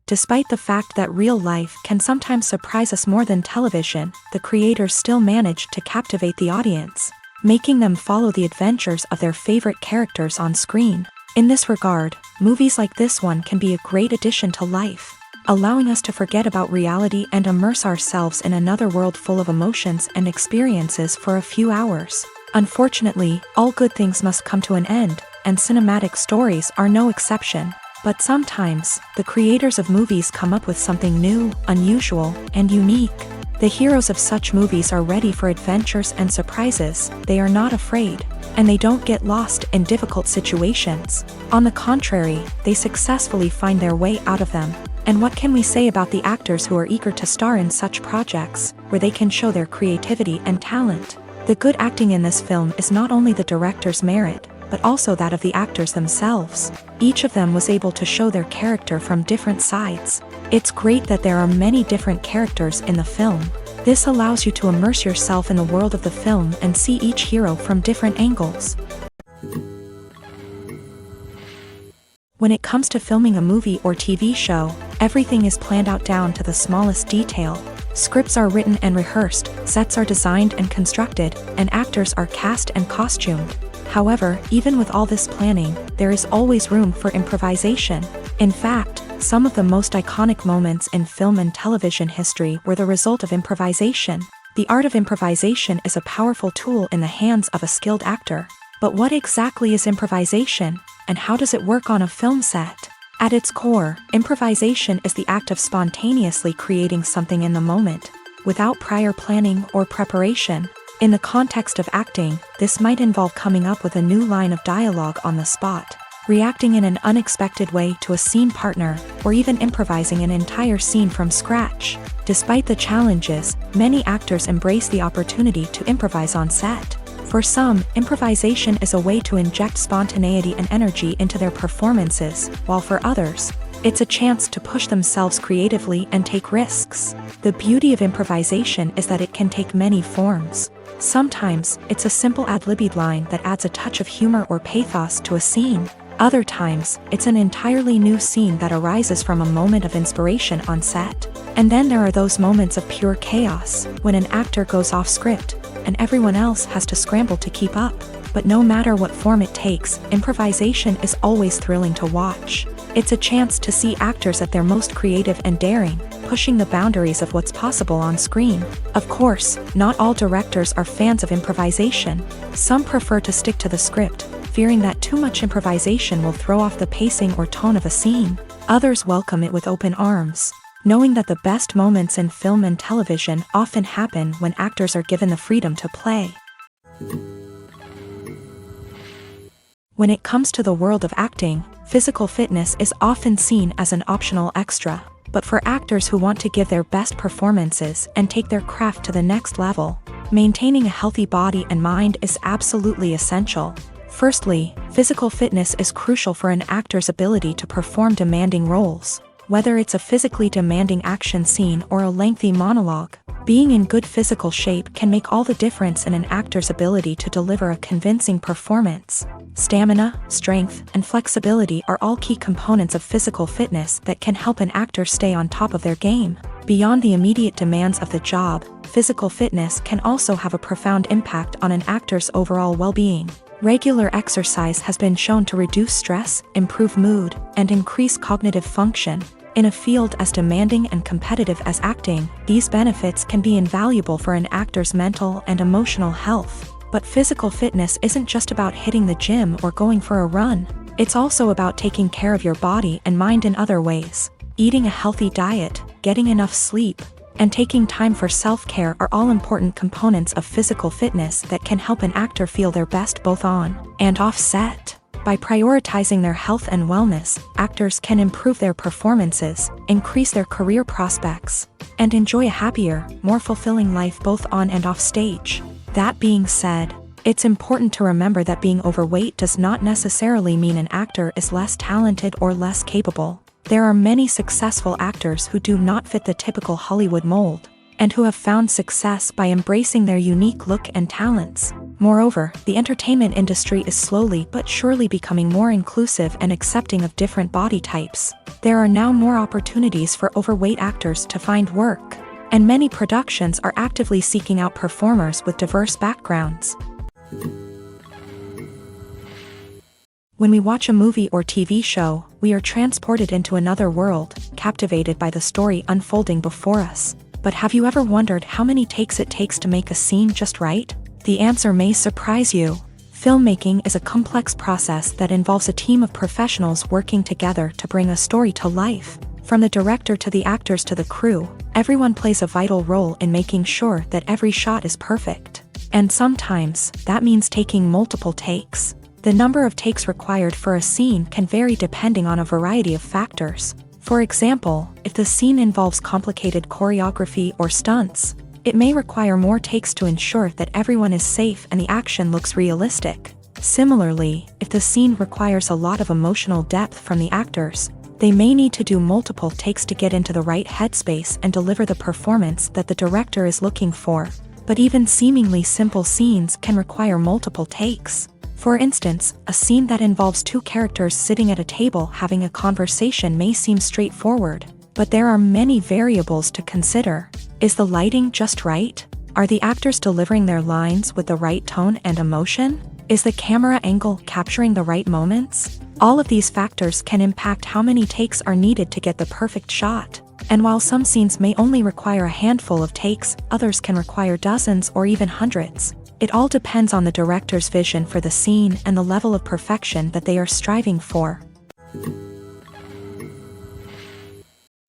Despite the fact that real life can sometimes surprise us more than television, the creators still manage to captivate the audience, making them follow the adventures of their favorite characters on screen. In this regard, movies like this one can be a great addition to life, allowing us to forget about reality and immerse ourselves in another world full of emotions and experiences for a few hours. Unfortunately, all good things must come to an end, and cinematic stories are no exception. But sometimes, the creators of movies come up with something new, unusual, and unique. The heroes of such movies are ready for adventures and surprises, they are not afraid, and they don't get lost in difficult situations. On the contrary, they successfully find their way out of them. And what can we say about the actors who are eager to star in such projects, where they can show their creativity and talent? The good acting in this film is not only the director's merit, but also that of the actors themselves. Each of them was able to show their character from different sides. It's great that there are many different characters in the film. This allows you to immerse yourself in the world of the film and see each hero from different angles. When it comes to filming a movie or TV show, everything is planned out down to the smallest detail. Scripts are written and rehearsed, sets are designed and constructed, and actors are cast and costumed. However, even with all this planning, there is always room for improvisation. In fact, some of the most iconic moments in film and television history were the result of improvisation. The art of improvisation is a powerful tool in the hands of a skilled actor. But what exactly is improvisation, and how does it work on a film set? At its core, improvisation is the act of spontaneously creating something in the moment, without prior planning or preparation. In the context of acting, this might involve coming up with a new line of dialogue on the spot, reacting in an unexpected way to a scene partner, or even improvising an entire scene from scratch. Despite the challenges, many actors embrace the opportunity to improvise on set. For some, improvisation is a way to inject spontaneity and energy into their performances, while for others, it's a chance to push themselves creatively and take risks. The beauty of improvisation is that it can take many forms. Sometimes, it's a simple ad-libbed line that adds a touch of humor or pathos to a scene. Other times, it's an entirely new scene that arises from a moment of inspiration on set. And then there are those moments of pure chaos, when an actor goes off script, and everyone else has to scramble to keep up. But no matter what form it takes, improvisation is always thrilling to watch. It's a chance to see actors at their most creative and daring, pushing the boundaries of what's possible on screen. Of course, not all directors are fans of improvisation. Some prefer to stick to the script, fearing that too much improvisation will throw off the pacing or tone of a scene. Others welcome it with open arms, knowing that the best moments in film and television often happen when actors are given the freedom to play. When it comes to the world of acting, physical fitness is often seen as an optional extra. But for actors who want to give their best performances and take their craft to the next level, maintaining a healthy body and mind is absolutely essential. Firstly, physical fitness is crucial for an actor's ability to perform demanding roles. Whether it's a physically demanding action scene or a lengthy monologue, being in good physical shape can make all the difference in an actor's ability to deliver a convincing performance. Stamina, strength, and flexibility are all key components of physical fitness that can help an actor stay on top of their game. Beyond the immediate demands of the job, physical fitness can also have a profound impact on an actor's overall well-being. Regular exercise has been shown to reduce stress, improve mood, and increase cognitive function. In a field as demanding and competitive as acting, these benefits can be invaluable for an actor's mental and emotional health. But physical fitness isn't just about hitting the gym or going for a run. It's also about taking care of your body and mind in other ways. Eating a healthy diet, getting enough sleep, and taking time for self-care are all important components of physical fitness that can help an actor feel their best both on and off set. By prioritizing their health and wellness, actors can improve their performances, increase their career prospects, and enjoy a happier, more fulfilling life both on and off stage. That being said, it's important to remember that being overweight does not necessarily mean an actor is less talented or less capable. There are many successful actors who do not fit the typical Hollywood mold. and who have found success by embracing their unique look and talents. Moreover, the entertainment industry is slowly but surely becoming more inclusive and accepting of different body types. There are now more opportunities for overweight actors to find work, and many productions are actively seeking out performers with diverse backgrounds. When we watch a movie or TV show, we are transported into another world, captivated by the story unfolding before us. But have you ever wondered how many takes it takes to make a scene just right? The answer may surprise you. Filmmaking is a complex process that involves a team of professionals working together to bring a story to life. From the director to the actors to the crew, everyone plays a vital role in making sure that every shot is perfect. And sometimes, that means taking multiple takes. The number of takes required for a scene can vary depending on a variety of factors. For example, if the scene involves complicated choreography or stunts, it may require more takes to ensure that everyone is safe and the action looks realistic. Similarly, if the scene requires a lot of emotional depth from the actors, they may need to do multiple takes to get into the right headspace and deliver the performance that the director is looking for. But even seemingly simple scenes can require multiple takes. For instance, a scene that involves two characters sitting at a table having a conversation may seem straightforward, but there are many variables to consider. Is the lighting just right? Are the actors delivering their lines with the right tone and emotion? Is the camera angle capturing the right moments? All of these factors can impact how many takes are needed to get the perfect shot. And while some scenes may only require a handful of takes, others can require dozens or even hundreds. It all depends on the director's vision for the scene and the level of perfection that they are striving for.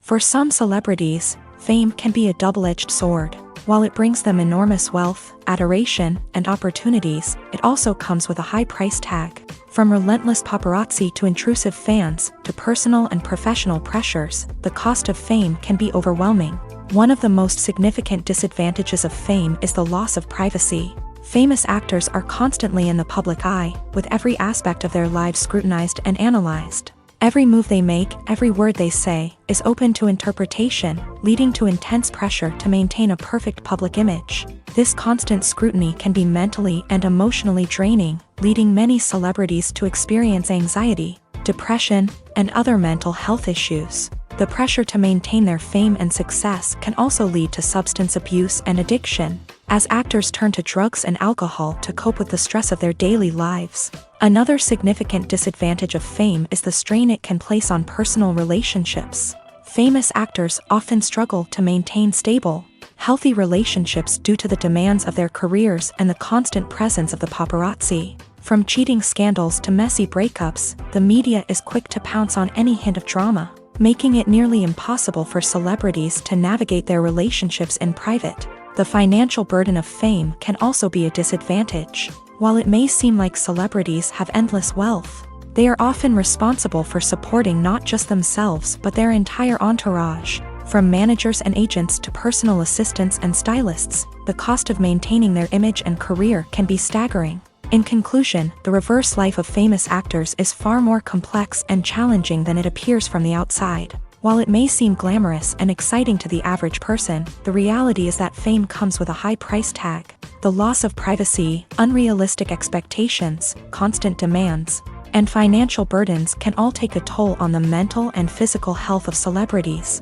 For some celebrities, fame can be a double-edged sword. While it brings them enormous wealth, adoration, and opportunities, it also comes with a high price tag. From relentless paparazzi to intrusive fans, to personal and professional pressures, the cost of fame can be overwhelming. One of the most significant disadvantages of fame is the loss of privacy. Famous actors are constantly in the public eye, with every aspect of their lives scrutinized and analyzed. Every move they make, every word they say, is open to interpretation, leading to intense pressure to maintain a perfect public image. This constant scrutiny can be mentally and emotionally draining, leading many celebrities to experience anxiety, depression, and other mental health issues. The pressure to maintain their fame and success can also lead to substance abuse and addiction, as actors turn to drugs and alcohol to cope with the stress of their daily lives. Another significant disadvantage of fame is the strain it can place on personal relationships. Famous actors often struggle to maintain stable, healthy relationships due to the demands of their careers and the constant presence of the paparazzi. From cheating scandals to messy breakups, the media is quick to pounce on any hint of drama, making it nearly impossible for celebrities to navigate their relationships in private. The financial burden of fame can also be a disadvantage. While it may seem like celebrities have endless wealth, they are often responsible for supporting not just themselves but their entire entourage. From managers and agents to personal assistants and stylists, the cost of maintaining their image and career can be staggering. In conclusion, the reverse life of famous actors is far more complex and challenging than it appears from the outside. While it may seem glamorous and exciting to the average person, the reality is that fame comes with a high price tag. The loss of privacy, unrealistic expectations, constant demands, and financial burdens can all take a toll on the mental and physical health of celebrities.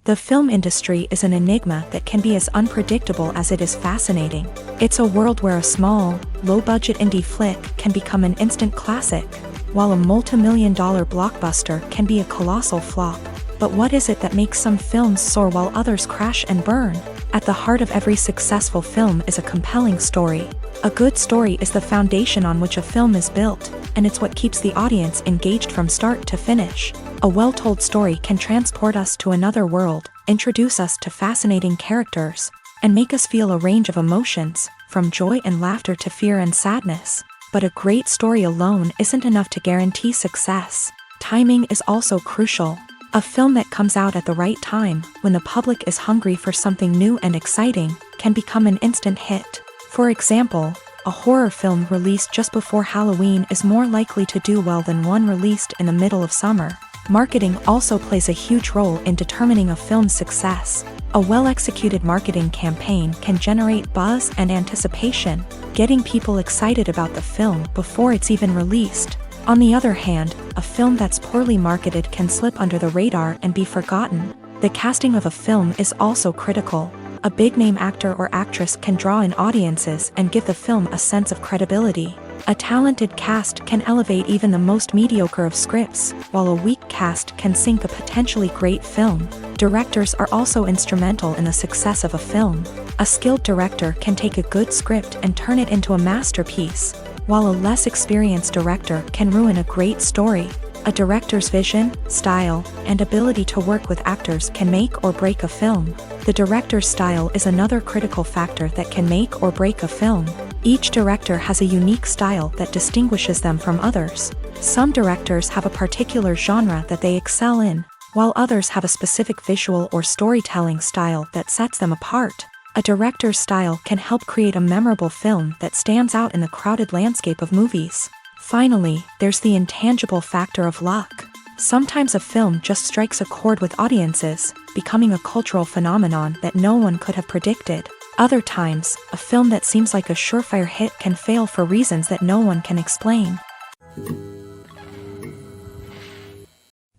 The film industry is an enigma that can be as unpredictable as it is fascinating. It's a world where a small, low-budget indie flick can become an instant classic, while a multi-million-dollar blockbuster can be a colossal flop. But what is it that makes some films soar while others crash and burn? At the heart of every successful film is a compelling story. A good story is the foundation on which a film is built, and it's what keeps the audience engaged from start to finish. A well-told story can transport us to another world, introduce us to fascinating characters, and make us feel a range of emotions, from joy and laughter to fear and sadness. But a great story alone isn't enough to guarantee success. Timing is also crucial. A film that comes out at the right time, when the public is hungry for something new and exciting, can become an instant hit. For example, a horror film released just before Halloween is more likely to do well than one released in the middle of summer. Marketing also plays a huge role in determining a film's success. A well-executed marketing campaign can generate buzz and anticipation, getting people excited about the film before it's even released. On the other hand, a film that's poorly marketed can slip under the radar and be forgotten. The casting of a film is also critical. A big-name actor or actress can draw in audiences and give the film a sense of credibility. A talented cast can elevate even the most mediocre of scripts, while a weak cast can sink a potentially great film. Directors are also instrumental in the success of a film. A skilled director can take a good script and turn it into a masterpiece, while a less experienced director can ruin a great story. A director's vision, style, and ability to work with actors can make or break a film. The director's style is another critical factor that can make or break a film. Each director has a unique style that distinguishes them from others. Some directors have a particular genre that they excel in, while others have a specific visual or storytelling style that sets them apart. A director's style can help create a memorable film that stands out in the crowded landscape of movies. Finally, there's the intangible factor of luck. Sometimes a film just strikes a chord with audiences, becoming a cultural phenomenon that no one could have predicted. Other times, a film that seems like a surefire hit can fail for reasons that no one can explain.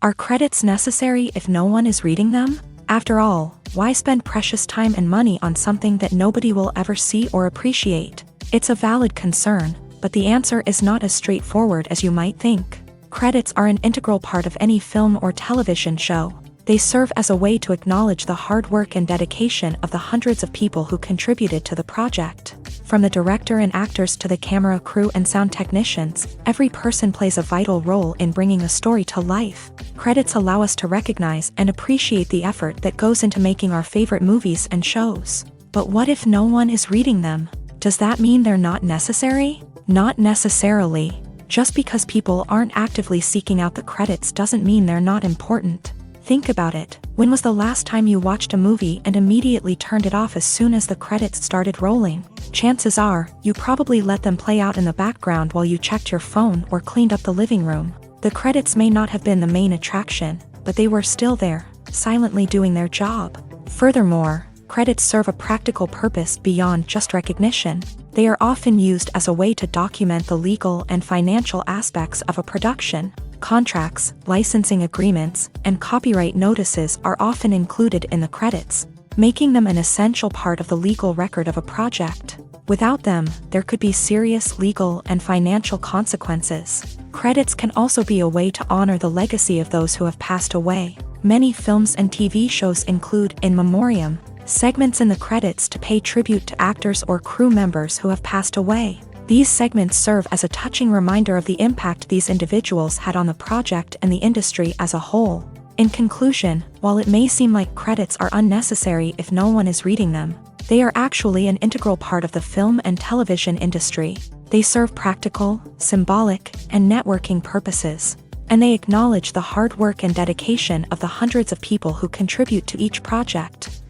Are credits necessary if no one is reading them? After all, why spend precious time and money on something that nobody will ever see or appreciate? It's a valid concern, but the answer is not as straightforward as you might think. Credits are an integral part of any film or television show. They serve as a way to acknowledge the hard work and dedication of the hundreds of people who contributed to the project. From the director and actors to the camera crew and sound technicians, every person plays a vital role in bringing a story to life. Credits allow us to recognize and appreciate the effort that goes into making our favorite movies and shows. But what if no one is reading them? Does that mean they're not necessary? Not necessarily. Just because people aren't actively seeking out the credits doesn't mean they're not important. Think about it. When was the last time you watched a movie and immediately turned it off as soon as the credits started rolling? Chances are, you probably let them play out in the background while you checked your phone or cleaned up the living room. The credits may not have been the main attraction, but they were still there, silently doing their job. Furthermore, credits serve a practical purpose beyond just recognition. They are often used as a way to document the legal and financial aspects of a production. Contracts, licensing agreements, and copyright notices are often included in the credits, making them an essential part of the legal record of a project. Without them, there could be serious legal and financial consequences. Credits can also be a way to honor the legacy of those who have passed away. Many films and TV shows include in memoriam segments in the credits to pay tribute to actors or crew members who have passed away. These segments serve as a touching reminder of the impact these individuals had on the project and the industry as a whole. In conclusion, while it may seem like credits are unnecessary if no one is reading them, they are actually an integral part of the film and television industry. They serve practical, symbolic, and networking purposes, and they acknowledge the hard work and dedication of the hundreds of people who contribute to each project.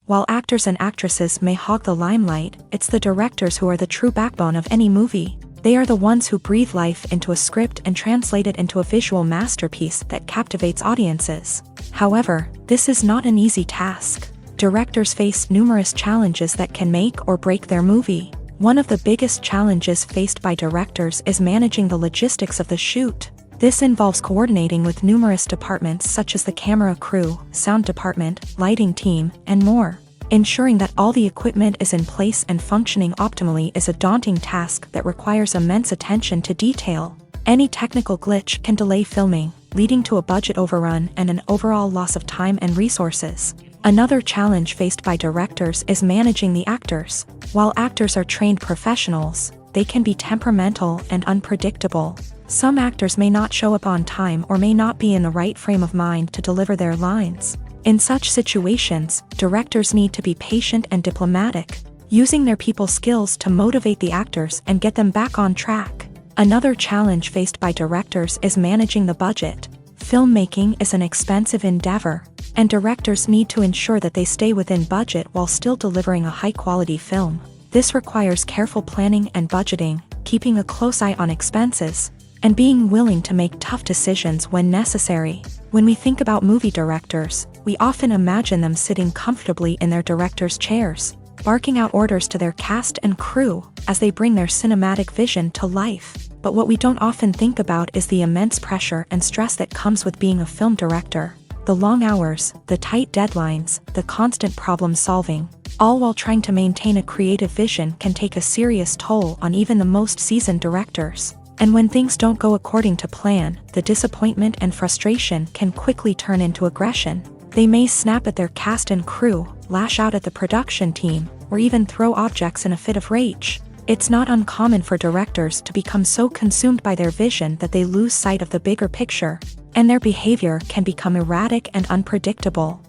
While actors and actresses may hog the limelight, it's the directors who are the true backbone of any movie. They are the ones who breathe life into a script and translate it into a visual masterpiece that captivates audiences. However, this is not an easy task. Directors face numerous challenges that can make or break their movie. One of the biggest challenges faced by directors is managing the logistics of the shoot. This involves coordinating with numerous departments such as the camera crew, sound department, lighting team, and more. Ensuring that all the equipment is in place and functioning optimally is a daunting task that requires immense attention to detail. Any technical glitch can delay filming, leading to a budget overrun and an overall loss of time and resources. Another challenge faced by directors is managing the actors. While actors are trained professionals, they can be temperamental and unpredictable. Some actors may not show up on time or may not be in the right frame of mind to deliver their lines. In such situations, directors need to be patient and diplomatic, using their people skills to motivate the actors and get them back on track. Another challenge faced by directors is managing the budget. Filmmaking is an expensive endeavor, and directors need to ensure that they stay within budget while still delivering a high-quality film. This requires careful planning and budgeting, keeping a close eye on expenses, and being willing to make tough decisions when necessary. When we think about movie directors, we often imagine them sitting comfortably in their director's chairs, barking out orders to their cast and crew as they bring their cinematic vision to life. But what we don't often think about is the immense pressure and stress that comes with being a film director. The long hours, the tight deadlines, the constant problem solving, all while trying to maintain a creative vision can take a serious toll on even the most seasoned directors. And when things don't go according to plan, the disappointment and frustration can quickly turn into aggression. They may snap at their cast and crew, lash out at the production team, or even throw objects in a fit of rage. It's not uncommon for directors to become so consumed by their vision that they lose sight of the bigger picture, and their behavior can become erratic and unpredictable.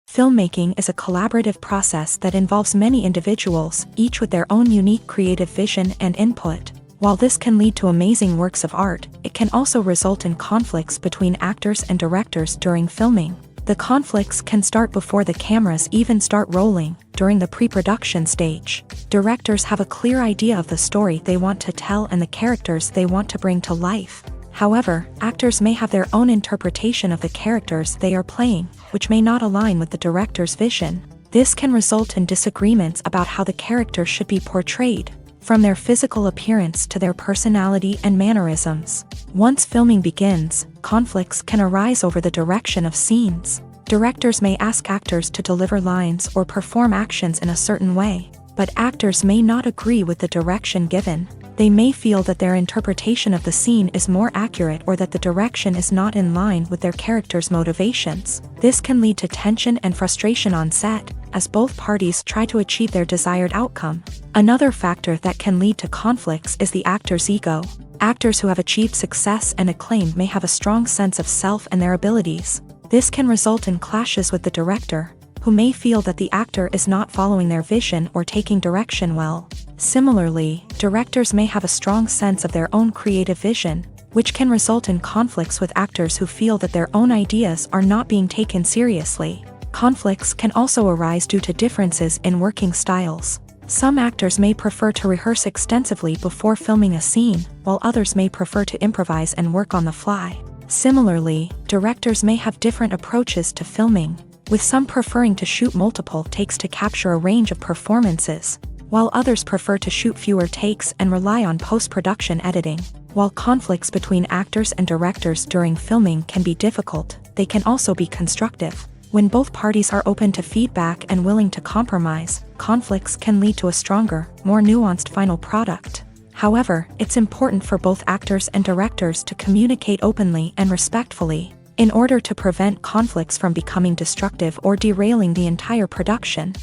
Filmmaking is a collaborative process that involves many individuals, each with their own unique creative vision and input. While this can lead to amazing works of art, it can also result in conflicts between actors and directors during filming. The conflicts can start before the cameras even start rolling, during the pre-production stage. Directors have a clear idea of the story they want to tell and the characters they want to bring to life. However, actors may have their own interpretation of the characters they are playing, which may not align with the director's vision. This can result in disagreements about how the character should be portrayed, from their physical appearance to their personality and mannerisms. Once filming begins, conflicts can arise over the direction of scenes. Directors may ask actors to deliver lines or perform actions in a certain way, but actors may not agree with the direction given. They may feel that their interpretation of the scene is more accurate or that the direction is not in line with their character's motivations. This can lead to tension and frustration on set, as both parties try to achieve their desired outcome. Another factor that can lead to conflicts is the actor's ego. Actors who have achieved success and acclaim may have a strong sense of self and their abilities. This can result in clashes with the director, who may feel that the actor is not following their vision or taking direction well. Similarly, directors may have a strong sense of their own creative vision, which can result in conflicts with actors who feel that their own ideas are not being taken seriously. Conflicts can also arise due to differences in working styles. Some actors may prefer to rehearse extensively before filming a scene, while others may prefer to improvise and work on the fly. Similarly, directors may have different approaches to filming, with some preferring to shoot multiple takes to capture a range of performances, while others prefer to shoot fewer takes and rely on post-production editing. While conflicts between actors and directors during filming can be difficult, they can also be constructive. When both parties are open to feedback and willing to compromise, conflicts can lead to a stronger, more nuanced final product. However, it's important for both actors and directors to communicate openly and respectfully, in order to prevent conflicts from becoming destructive or derailing the entire production.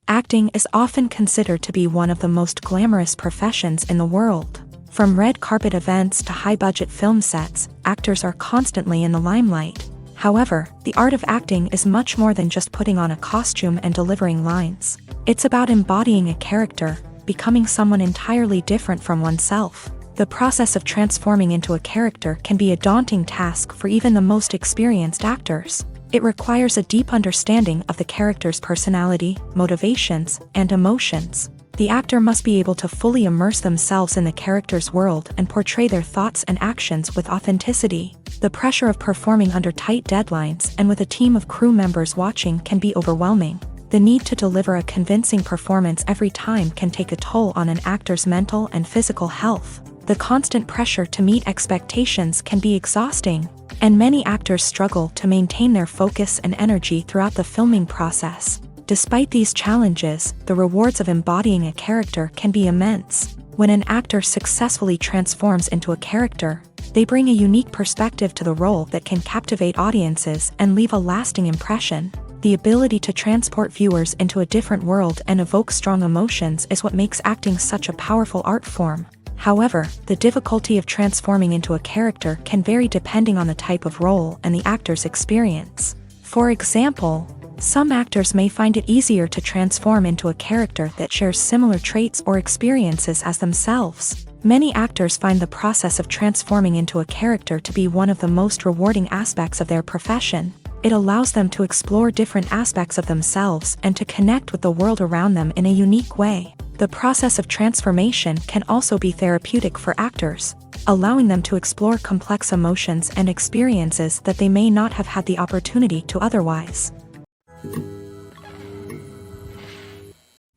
Acting is often considered to be one of the most glamorous professions in the world. From red carpet events to high-budget film sets, actors are constantly in the limelight. However, the art of acting is much more than just putting on a costume and delivering lines. It's about embodying a character, becoming someone entirely different from oneself. The process of transforming into a character can be a daunting task for even the most experienced actors. It requires a deep understanding of the character's personality, motivations, and emotions. The actor must be able to fully immerse themselves in the character's world and portray their thoughts and actions with authenticity. The pressure of performing under tight deadlines and with a team of crew members watching can be overwhelming. The need to deliver a convincing performance every time can take a toll on an actor's mental and physical health. The constant pressure to meet expectations can be exhausting, and many actors struggle to maintain their focus and energy throughout the filming process. Despite these challenges, the rewards of embodying a character can be immense. When an actor successfully transforms into a character, they bring a unique perspective to the role that can captivate audiences and leave a lasting impression. The ability to transport viewers into a different world and evoke strong emotions is what makes acting such a powerful art form. However, the difficulty of transforming into a character can vary depending on the type of role and the actor's experience. For example, some actors may find it easier to transform into a character that shares similar traits or experiences as themselves. Many actors find the process of transforming into a character to be one of the most rewarding aspects of their profession. It allows them to explore different aspects of themselves and to connect with the world around them in a unique way. The process of transformation can also be therapeutic for actors, allowing them to explore complex emotions and experiences that they may not have had the opportunity to otherwise.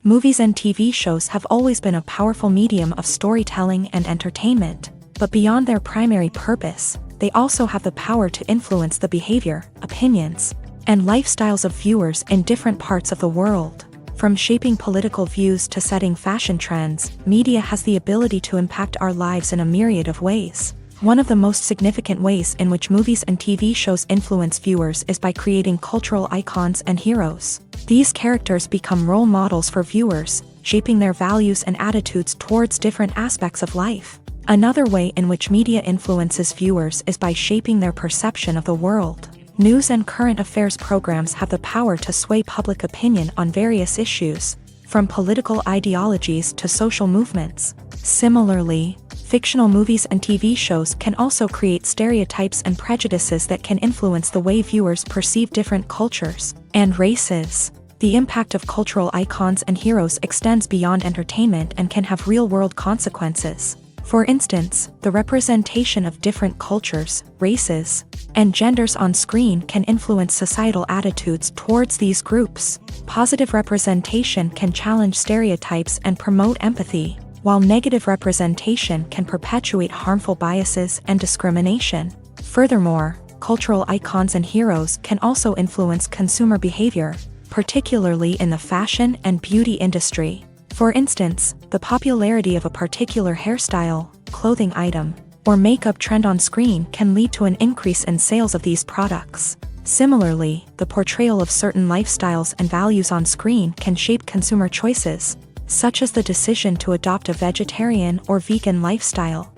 Movies and TV shows have always been a powerful medium of storytelling and entertainment, but beyond their primary purpose, they also have the power to influence the behavior, opinions, and lifestyles of viewers in different parts of the world. From shaping political views to setting fashion trends, media has the ability to impact our lives in a myriad of ways. One of the most significant ways in which movies and TV shows influence viewers is by creating cultural icons and heroes. These characters become role models for viewers, shaping their values and attitudes towards different aspects of life. Another way in which media influences viewers is by shaping their perception of the world. News and current affairs programs have the power to sway public opinion on various issues, from political ideologies to social movements. Similarly, fictional movies and TV shows can also create stereotypes and prejudices that can influence the way viewers perceive different cultures and races. The impact of cultural icons and heroes extends beyond entertainment and can have real-world consequences. For instance, the representation of different cultures, races, and genders on screen can influence societal attitudes towards these groups. Positive representation can challenge stereotypes and promote empathy, while negative representation can perpetuate harmful biases and discrimination. Furthermore, cultural icons and heroes can also influence consumer behavior, particularly in the fashion and beauty industry. For instance, the popularity of a particular hairstyle, clothing item, or makeup trend on screen can lead to an increase in sales of these products. Similarly, the portrayal of certain lifestyles and values on screen can shape consumer choices, such as the decision to adopt a vegetarian or vegan lifestyle.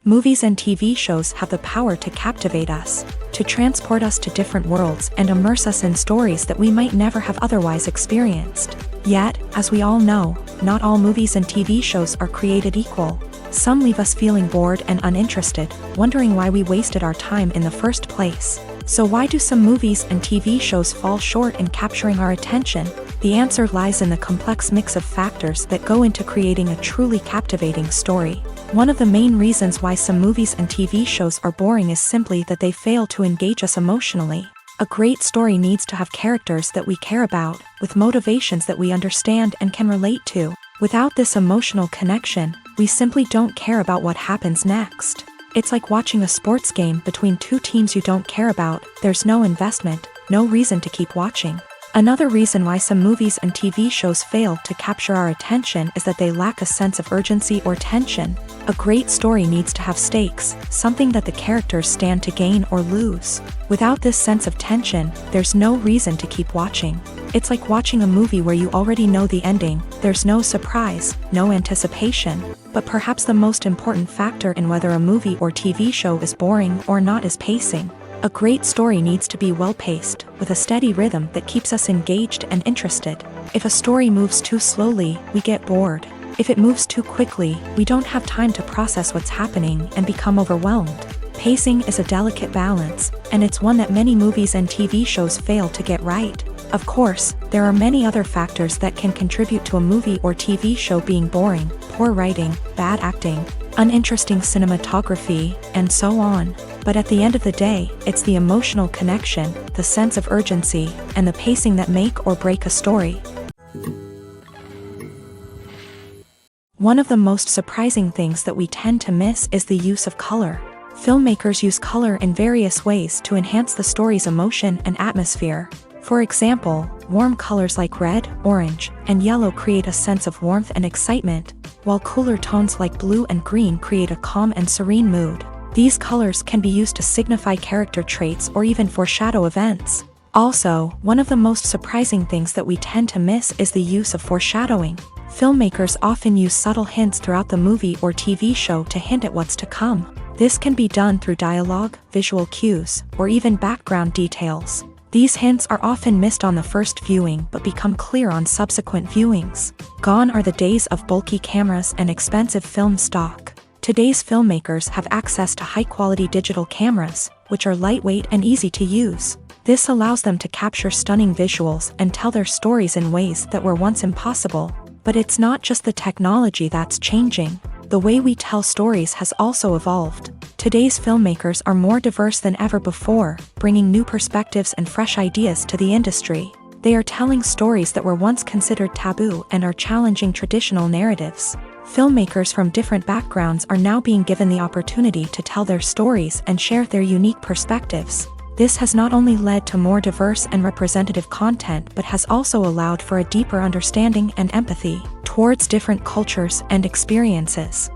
Movies and TV shows have the power to captivate us, to transport us to different worlds and immerse us in stories that we might never have otherwise experienced. Yet, as we all know, not all movies and TV shows are created equal. Some leave us feeling bored and uninterested, wondering why we wasted our time in the first place. So why do some movies and TV shows fall short in capturing our attention? The answer lies in the complex mix of factors that go into creating a truly captivating story. One of the main reasons why some movies and TV shows are boring is simply that they fail to engage us emotionally. A great story needs to have characters that we care about, with motivations that we understand and can relate to. Without this emotional connection, we simply don't care about what happens next. It's like watching a sports game between two teams you don't care about. There's no investment, no reason to keep watching. Another reason why some movies and TV shows fail to capture our attention is that they lack a sense of urgency or tension. A great story needs to have stakes, something that the characters stand to gain or lose. Without this sense of tension, there's no reason to keep watching. It's like watching a movie where you already know the ending. There's no surprise, no anticipation. But perhaps the most important factor in whether a movie or TV show is boring or not is pacing. A great story needs to be well-paced, with a steady rhythm that keeps us engaged and interested. If a story moves too slowly, we get bored. If it moves too quickly, we don't have time to process what's happening and become overwhelmed. Pacing is a delicate balance, and it's one that many movies and TV shows fail to get right. Of course, there are many other factors that can contribute to a movie or TV show being boring: poor writing, bad acting, uninteresting cinematography, and so on. But at the end of the day, it's the emotional connection, the sense of urgency, and the pacing that make or break a story. One of the most surprising things that we tend to miss is the use of color. Filmmakers use color in various ways to enhance the story's emotion and atmosphere. For example, warm colors like red, orange, and yellow create a sense of warmth and excitement, while cooler tones like blue and green create a calm and serene mood. These colors can be used to signify character traits or even foreshadow events. Also, one of the most surprising things that we tend to miss is the use of foreshadowing. Filmmakers often use subtle hints throughout the movie or TV show to hint at what's to come. This can be done through dialogue, visual cues, or even background details. These hints are often missed on the first viewing but become clear on subsequent viewings. Gone are the days of bulky cameras and expensive film stock. Today's filmmakers have access to high-quality digital cameras, which are lightweight and easy to use. This allows them to capture stunning visuals and tell their stories in ways that were once impossible. But it's not just the technology that's changing. The way we tell stories has also evolved. Today's filmmakers are more diverse than ever before, bringing new perspectives and fresh ideas to the industry. They are telling stories that were once considered taboo and are challenging traditional narratives. Filmmakers from different backgrounds are now being given the opportunity to tell their stories and share their unique perspectives. This has not only led to more diverse and representative content but has also allowed for a deeper understanding and empathy towards different cultures and experiences.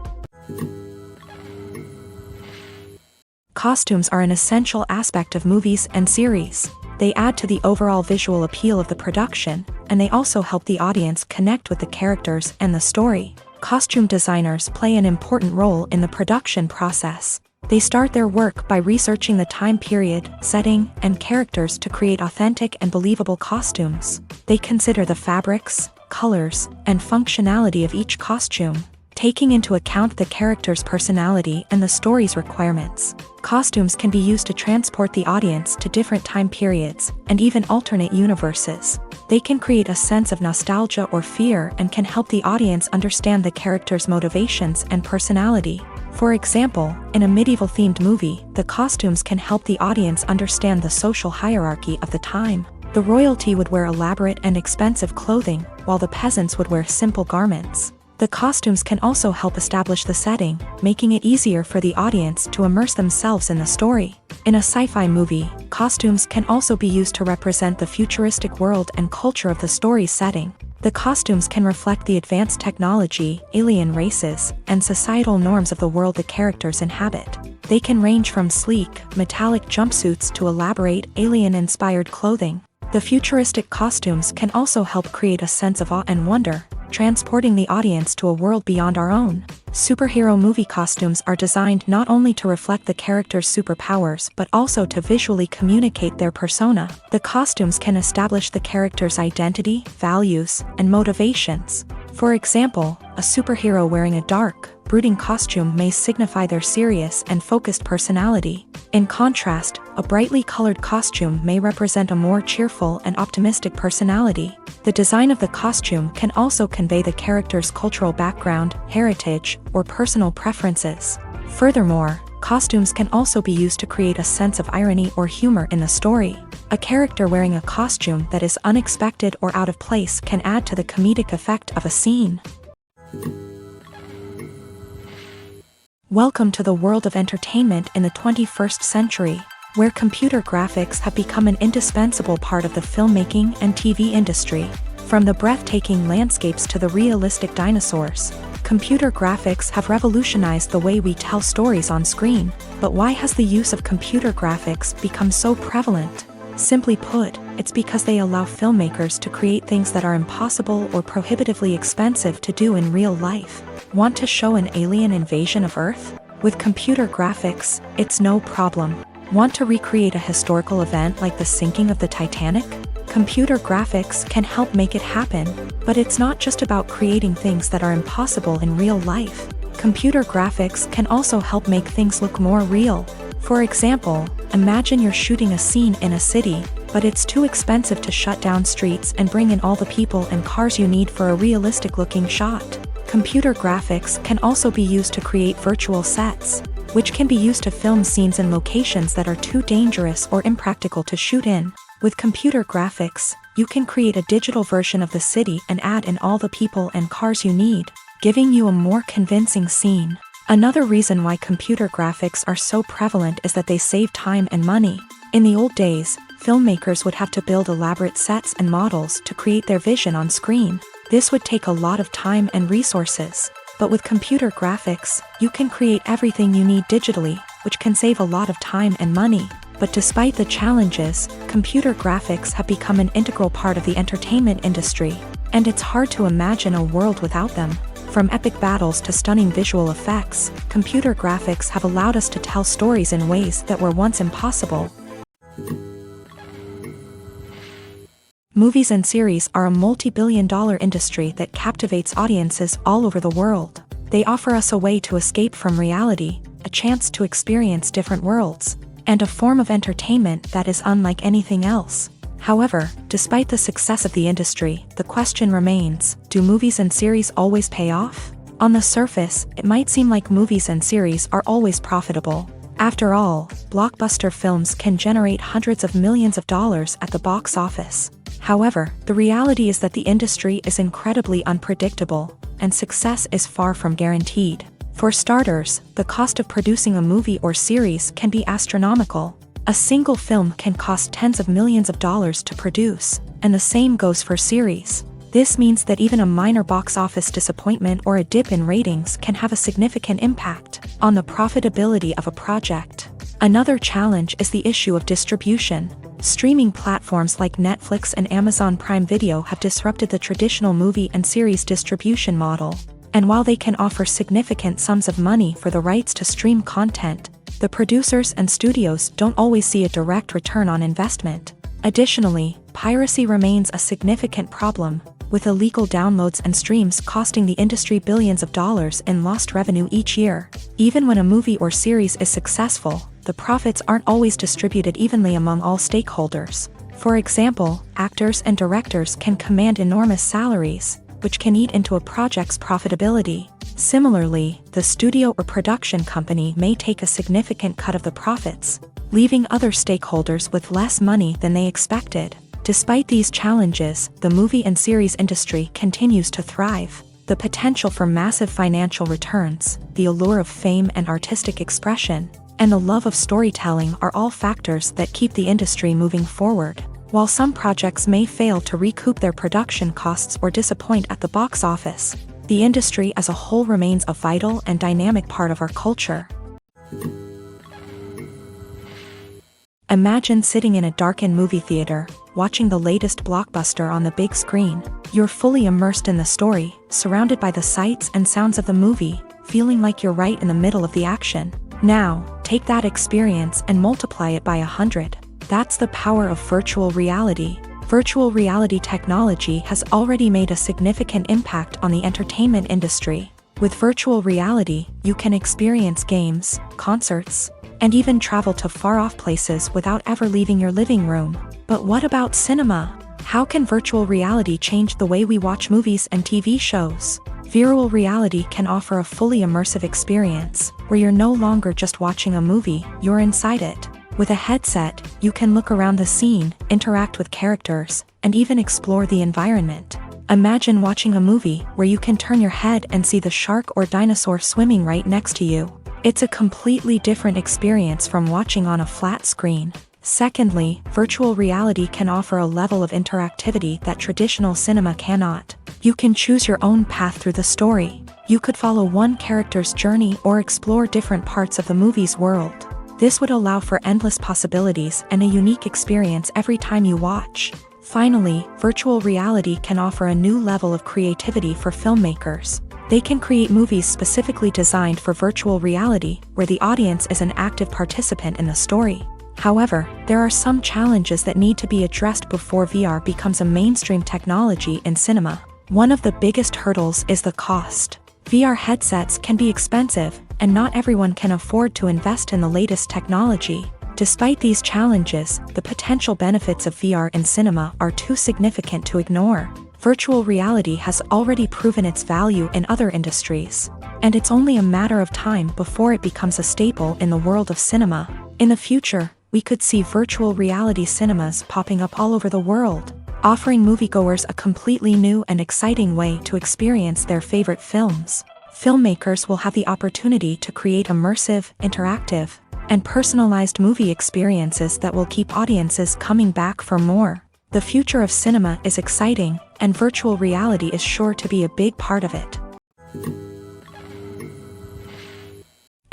Costumes are an essential aspect of movies and series. They add to the overall visual appeal of the production, and they also help the audience connect with the characters and the story. Costume designers play an important role in the production process. They start their work by researching the time period, setting, and characters to create authentic and believable costumes. They consider the fabrics, colors, and functionality of each costume, taking into account the character's personality and the story's requirements. Costumes can be used to transport the audience to different time periods and even alternate universes. They can create a sense of nostalgia or fear and can help the audience understand the character's motivations and personality. For example, in a medieval-themed movie, the costumes can help the audience understand the social hierarchy of the time. The royalty would wear elaborate and expensive clothing, while the peasants would wear simple garments. The costumes can also help establish the setting, making it easier for the audience to immerse themselves in the story. In a sci-fi movie, costumes can also be used to represent the futuristic world and culture of the story's setting. The costumes can reflect the advanced technology, alien races, and societal norms of the world the characters inhabit. They can range from sleek, metallic jumpsuits to elaborate, alien-inspired clothing. The futuristic costumes can also help create a sense of awe and wonder, transporting the audience to a world beyond our own. Superhero movie costumes are designed not only to reflect the character's superpowers but also to visually communicate their persona. The costumes can establish the character's identity, values, and motivations. For example, a superhero wearing a dark, brooding costume may signify their serious and focused personality. In contrast, a brightly colored costume may represent a more cheerful and optimistic personality. The design of the costume can also convey the character's cultural background, heritage, or personal preferences. Furthermore, costumes can also be used to create a sense of irony or humor in the story. A character wearing a costume that is unexpected or out of place can add to the comedic effect of a scene. Welcome to the world of entertainment in the 21st century, where computer graphics have become an indispensable part of the filmmaking and TV industry. From the breathtaking landscapes to the realistic dinosaurs, computer graphics have revolutionized the way we tell stories on screen. But why has the use of computer graphics become so prevalent? Simply put, it's because they allow filmmakers to create things that are impossible or prohibitively expensive to do in real life. Want to show an alien invasion of Earth? With computer graphics, it's no problem. Want to recreate a historical event like the sinking of the Titanic? Computer graphics can help make it happen. But it's not just about creating things that are impossible in real life. Computer graphics can also help make things look more real. For example, imagine you're shooting a scene in a city, but it's too expensive to shut down streets and bring in all the people and cars you need for a realistic-looking shot. Computer graphics can also be used to create virtual sets, which can be used to film scenes in locations that are too dangerous or impractical to shoot in. With computer graphics, you can create a digital version of the city and add in all the people and cars you need, giving you a more convincing scene. Another reason why computer graphics are so prevalent is that they save time and money. In the old days, filmmakers would have to build elaborate sets and models to create their vision on screen. This would take a lot of time and resources. But with computer graphics, you can create everything you need digitally, which can save a lot of time and money. But despite the challenges, computer graphics have become an integral part of the entertainment industry, and it's hard to imagine a world without them. From epic battles to stunning visual effects, computer graphics have allowed us to tell stories in ways that were once impossible. Movies and series are a multi-billion-dollar industry that captivates audiences all over the world. They offer us a way to escape from reality, a chance to experience different worlds, and a form of entertainment that is unlike anything else. However, despite the success of the industry, the question remains, do movies and series always pay off? On the surface, it might seem like movies and series are always profitable. After all, blockbuster films can generate hundreds of millions of dollars at the box office. However, the reality is that the industry is incredibly unpredictable, and success is far from guaranteed. For starters, the cost of producing a movie or series can be astronomical. A single film can cost tens of millions of dollars to produce, and the same goes for series. This means that even a minor box office disappointment or a dip in ratings can have a significant impact on the profitability of a project. Another challenge is the issue of distribution. Streaming platforms like Netflix and Amazon Prime Video have disrupted the traditional movie and series distribution model. And while they can offer significant sums of money for the rights to stream content, the producers and studios don't always see a direct return on investment. Additionally, piracy remains a significant problem, with illegal downloads and streams costing the industry billions of dollars in lost revenue each year. Even when a movie or series is successful, the profits aren't always distributed evenly among all stakeholders. For example, actors and directors can command enormous salaries, which can eat into a project's profitability. Similarly, the studio or production company may take a significant cut of the profits, leaving other stakeholders with less money than they expected. Despite these challenges, the movie and series industry continues to thrive. The potential for massive financial returns, the allure of fame and artistic expression, and the love of storytelling are all factors that keep the industry moving forward. While some projects may fail to recoup their production costs or disappoint at the box office, the industry as a whole remains a vital and dynamic part of our culture. Imagine sitting in a darkened movie theater, watching the latest blockbuster on the big screen. You're fully immersed in the story, surrounded by the sights and sounds of the movie, feeling like you're right in the middle of the action. Now, take that experience and multiply it by 100. That's the power of virtual reality. Virtual reality technology has already made a significant impact on the entertainment industry. With virtual reality, you can experience games, concerts, and even travel to far-off places without ever leaving your living room. But what about cinema? How can virtual reality change the way we watch movies and TV shows? Virtual reality can offer a fully immersive experience, where you're no longer just watching a movie, you're inside it. With a headset, you can look around the scene, interact with characters, and even explore the environment. Imagine watching a movie where you can turn your head and see the shark or dinosaur swimming right next to you. It's a completely different experience from watching on a flat screen. Secondly, virtual reality can offer a level of interactivity that traditional cinema cannot. You can choose your own path through the story. You could follow one character's journey or explore different parts of the movie's world. This would allow for endless possibilities and a unique experience every time you watch. Finally, virtual reality can offer a new level of creativity for filmmakers. They can create movies specifically designed for virtual reality, where the audience is an active participant in the story. However, there are some challenges that need to be addressed before VR becomes a mainstream technology in cinema. One of the biggest hurdles is the cost. VR headsets can be expensive, and not everyone can afford to invest in the latest technology. Despite these challenges, the potential benefits of VR in cinema are too significant to ignore. Virtual reality has already proven its value in other industries, and it's only a matter of time before it becomes a staple in the world of cinema. In the future, we could see virtual reality cinemas popping up all over the world, offering moviegoers a completely new and exciting way to experience their favorite films. Filmmakers will have the opportunity to create immersive, interactive, and personalized movie experiences that will keep audiences coming back for more. The future of cinema is exciting, and virtual reality is sure to be a big part of it.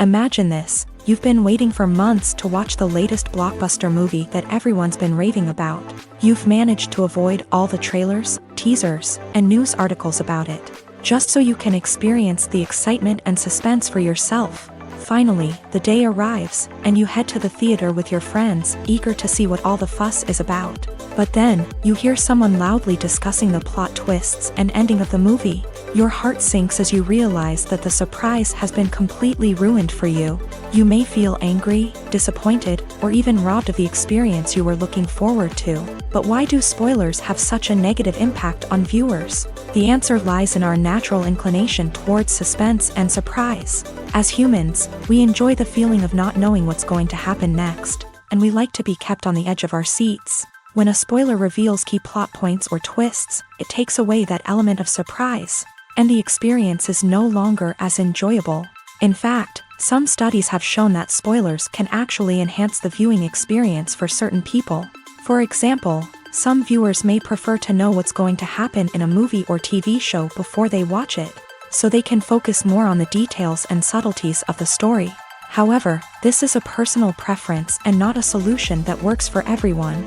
Imagine this. You've been waiting for months to watch the latest blockbuster movie that everyone's been raving about. You've managed to avoid all the trailers, teasers, and news articles about it, just so you can experience the excitement and suspense for yourself. Finally, the day arrives, and you head to the theater with your friends, eager to see what all the fuss is about. But then, you hear someone loudly discussing the plot twists and ending of the movie. Your heart sinks as you realize that the surprise has been completely ruined for you. You may feel angry, disappointed, or even robbed of the experience you were looking forward to. But why do spoilers have such a negative impact on viewers? The answer lies in our natural inclination towards suspense and surprise. As humans, we enjoy the feeling of not knowing what's going to happen next, and we like to be kept on the edge of our seats. When a spoiler reveals key plot points or twists, it takes away that element of surprise, and the experience is no longer as enjoyable. In fact, some studies have shown that spoilers can actually enhance the viewing experience for certain people. For example, some viewers may prefer to know what's going to happen in a movie or TV show before they watch it, so they can focus more on the details and subtleties of the story. However, this is a personal preference and not a solution that works for everyone.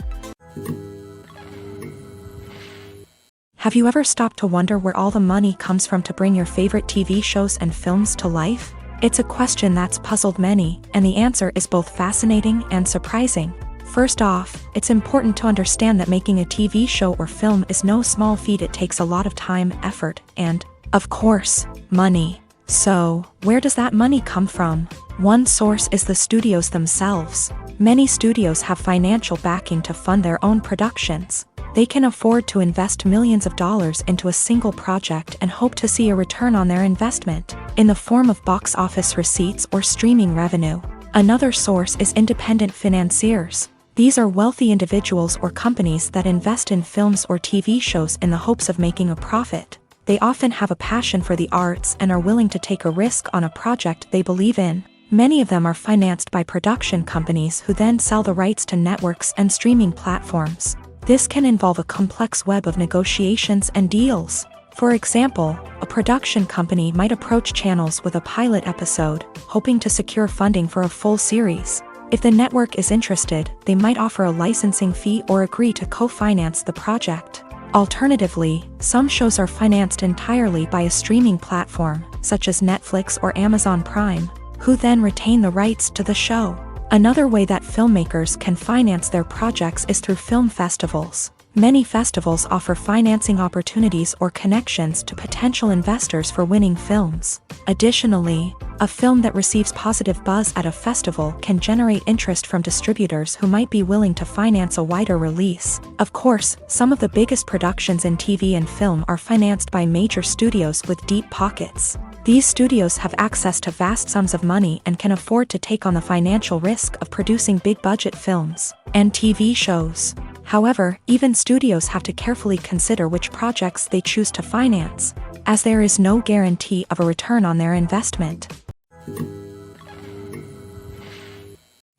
Have you ever stopped to wonder where all the money comes from to bring your favorite TV shows and films to life? It's a question that's puzzled many, and the answer is both fascinating and surprising. First off, it's important to understand that making a TV show or film is no small feat. It takes a lot of time, effort, and, of course, money. So, where does that money come from? One source is the studios themselves. Many studios have financial backing to fund their own productions. They can afford to invest millions of dollars into a single project and hope to see a return on their investment, in the form of box office receipts or streaming revenue. Another source is independent financiers. These are wealthy individuals or companies that invest in films or TV shows in the hopes of making a profit. They often have a passion for the arts and are willing to take a risk on a project they believe in. Many of them are financed by production companies who then sell the rights to networks and streaming platforms. This can involve a complex web of negotiations and deals. For example, a production company might approach channels with a pilot episode, hoping to secure funding for a full series. If the network is interested, they might offer a licensing fee or agree to co-finance the project. Alternatively, some shows are financed entirely by a streaming platform, such as Netflix or Amazon Prime, who then retain the rights to the show. Another way that filmmakers can finance their projects is through film festivals. Many festivals offer financing opportunities or connections to potential investors for winning films. Additionally, a film that receives positive buzz at a festival can generate interest from distributors who might be willing to finance a wider release. Of course, some of the biggest productions in TV and film are financed by major studios with deep pockets. These studios have access to vast sums of money and can afford to take on the financial risk of producing big-budget films and TV shows. However, even studios have to carefully consider which projects they choose to finance, as there is no guarantee of a return on their investment.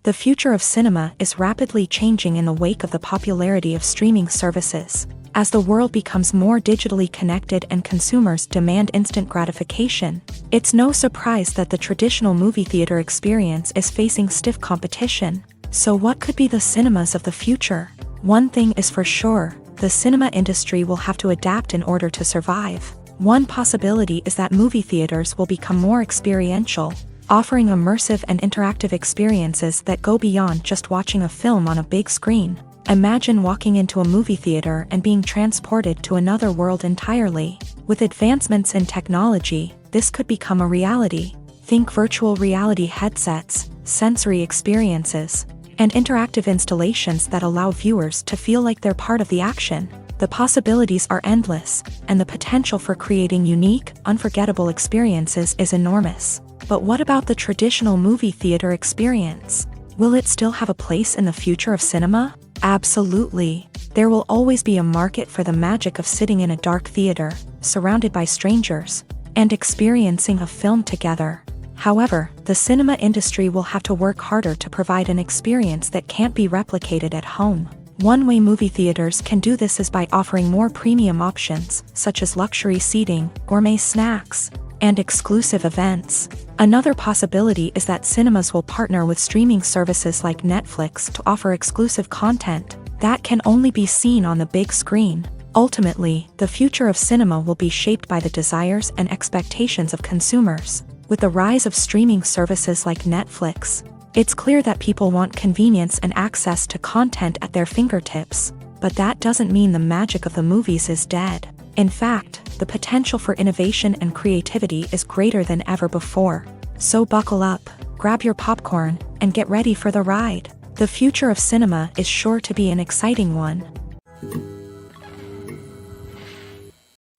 The future of cinema is rapidly changing in the wake of the popularity of streaming services. As the world becomes more digitally connected and consumers demand instant gratification, it's no surprise that the traditional movie theater experience is facing stiff competition. So what could be the cinemas of the future? One thing is for sure, the cinema industry will have to adapt in order to survive. One possibility is that movie theaters will become more experiential, offering immersive and interactive experiences that go beyond just watching a film on a big screen. Imagine walking into a movie theater and being transported to another world entirely. With advancements in technology, this could become a reality. Think virtual reality headsets, sensory experiences, and interactive installations that allow viewers to feel like they're part of the action. The possibilities are endless, and the potential for creating unique, unforgettable experiences is enormous. But what about the traditional movie theater experience? Will it still have a place in the future of cinema? Absolutely. There will always be a market for the magic of sitting in a dark theater, surrounded by strangers, and experiencing a film together. However, the cinema industry will have to work harder to provide an experience that can't be replicated at home. One way movie theaters can do this is by offering more premium options, such as luxury seating, gourmet snacks, and exclusive events. Another possibility is that cinemas will partner with streaming services like Netflix to offer exclusive content that can only be seen on the big screen. Ultimately, the future of cinema will be shaped by the desires and expectations of consumers. With the rise of streaming services like Netflix, it's clear that people want convenience and access to content at their fingertips, but that doesn't mean the magic of the movies is dead. In fact, the potential for innovation and creativity is greater than ever before. So buckle up, grab your popcorn, and get ready for the ride. The future of cinema is sure to be an exciting one.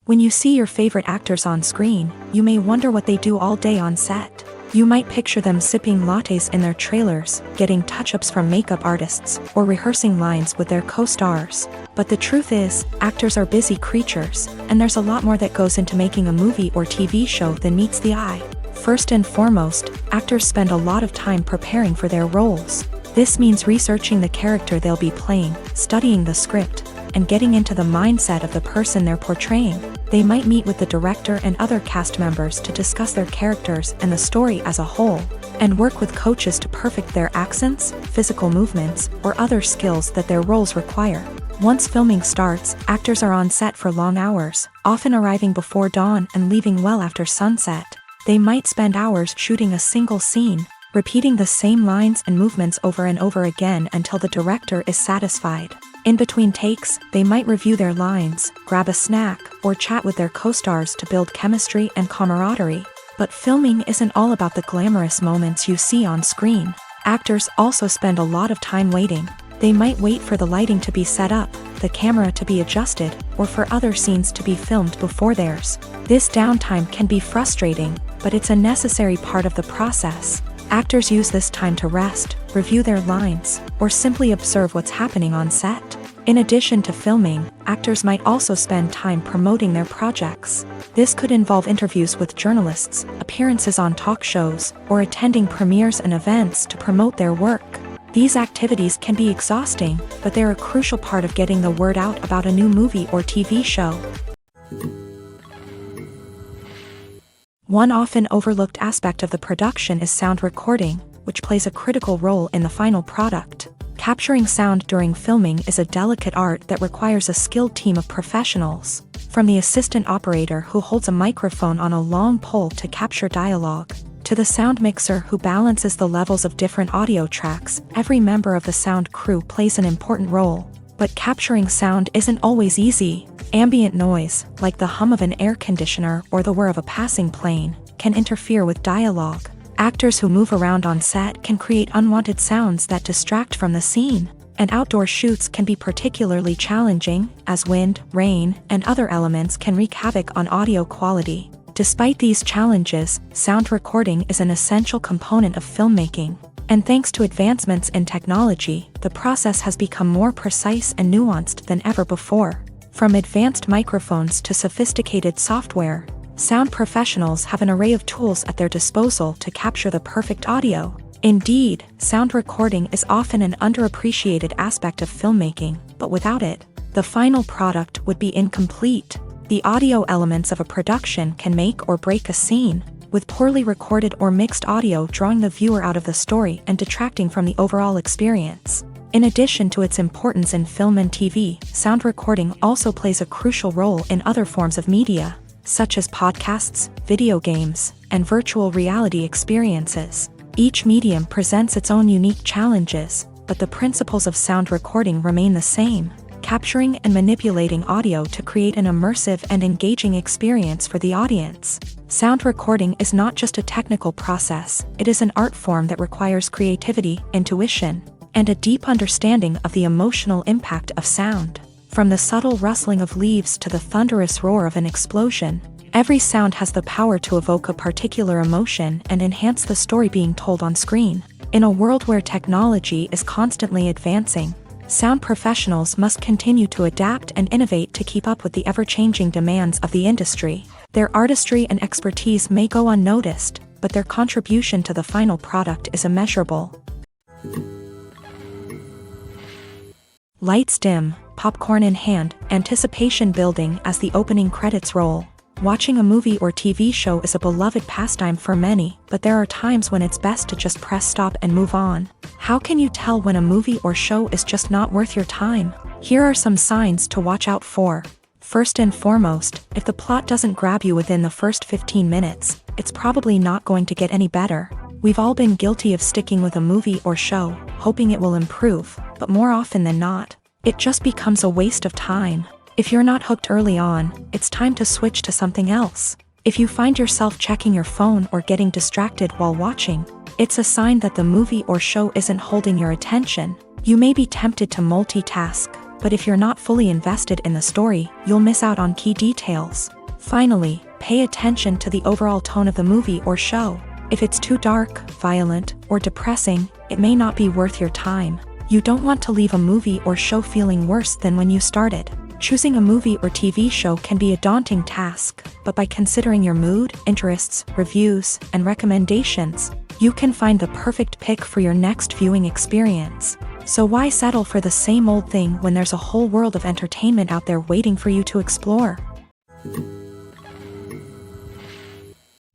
When you see your favorite actors on screen, you may wonder what they do all day on set. You might picture them sipping lattes in their trailers, getting touch-ups from makeup artists, or rehearsing lines with their co-stars. But the truth is, actors are busy creatures, and there's a lot more that goes into making a movie or TV show than meets the eye. First and foremost, actors spend a lot of time preparing for their roles. This means researching the character they'll be playing, studying the script, and getting into the mindset of the person they're portraying. They might meet with the director and other cast members to discuss their characters and the story as a whole, and work with coaches to perfect their accents, physical movements, or other skills that their roles require. Once filming starts, actors are on set for long hours, often arriving before dawn and leaving well after sunset. They might spend hours shooting a single scene, repeating the same lines and movements over and over again until the director is satisfied. In between takes, they might review their lines, grab a snack, or chat with their co-stars to build chemistry and camaraderie. But filming isn't all about the glamorous moments you see on screen. Actors also spend a lot of time waiting. They might wait for the lighting to be set up, the camera to be adjusted, or for other scenes to be filmed before theirs. This downtime can be frustrating, but it's a necessary part of the process. Actors use this time to rest, review their lines, or simply observe what's happening on set. In addition to filming, actors might also spend time promoting their projects. This could involve interviews with journalists, appearances on talk shows, or attending premieres and events to promote their work. These activities can be exhausting, but they're a crucial part of getting the word out about a new movie or TV show. One often overlooked aspect of the production is sound recording, which plays a critical role in the final product. Capturing sound during filming is a delicate art that requires a skilled team of professionals. From the assistant operator who holds a microphone on a long pole to capture dialogue, to the sound mixer who balances the levels of different audio tracks, every member of the sound crew plays an important role. But capturing sound isn't always easy. Ambient noise, like the hum of an air conditioner or the whir of a passing plane, can interfere with dialogue. Actors who move around on set can create unwanted sounds that distract from the scene. And outdoor shoots can be particularly challenging, as wind, rain, and other elements can wreak havoc on audio quality. Despite these challenges, sound recording is an essential component of filmmaking. And thanks to advancements in technology, the process has become more precise and nuanced than ever before. From advanced microphones to sophisticated software, sound professionals have an array of tools at their disposal to capture the perfect audio. Indeed, sound recording is often an underappreciated aspect of filmmaking, but without it, the final product would be incomplete. The audio elements of a production can make or break a scene, with poorly recorded or mixed audio drawing the viewer out of the story and detracting from the overall experience. In addition to its importance in film and TV, sound recording also plays a crucial role in other forms of media, such as podcasts, video games, and virtual reality experiences. Each medium presents its own unique challenges, but the principles of sound recording remain the same, capturing and manipulating audio to create an immersive and engaging experience for the audience. Sound recording is not just a technical process, it is an art form that requires creativity, intuition, and a deep understanding of the emotional impact of sound. From the subtle rustling of leaves to the thunderous roar of an explosion, every sound has the power to evoke a particular emotion and enhance the story being told on screen. In a world where technology is constantly advancing, sound professionals must continue to adapt and innovate to keep up with the ever-changing demands of the industry. Their artistry and expertise may go unnoticed, but their contribution to the final product is immeasurable. Lights dim, popcorn in hand, anticipation building as the opening credits roll. Watching a movie or TV show is a beloved pastime for many, but there are times when it's best to just press stop and move on. How can you tell when a movie or show is just not worth your time? Here are some signs to watch out for. First and foremost, if the plot doesn't grab you within the first 15 minutes, it's probably not going to get any better. We've all been guilty of sticking with a movie or show, hoping it will improve, but more often than not, it just becomes a waste of time. If you're not hooked early on, it's time to switch to something else. If you find yourself checking your phone or getting distracted while watching, it's a sign that the movie or show isn't holding your attention. You may be tempted to multitask, but if you're not fully invested in the story, you'll miss out on key details. Finally, pay attention to the overall tone of the movie or show. If it's too dark, violent, or depressing, it may not be worth your time. You don't want to leave a movie or show feeling worse than when you started. Choosing a movie or TV show can be a daunting task, but by considering your mood, interests, reviews, and recommendations, you can find the perfect pick for your next viewing experience. So why settle for the same old thing when there's a whole world of entertainment out there waiting for you to explore?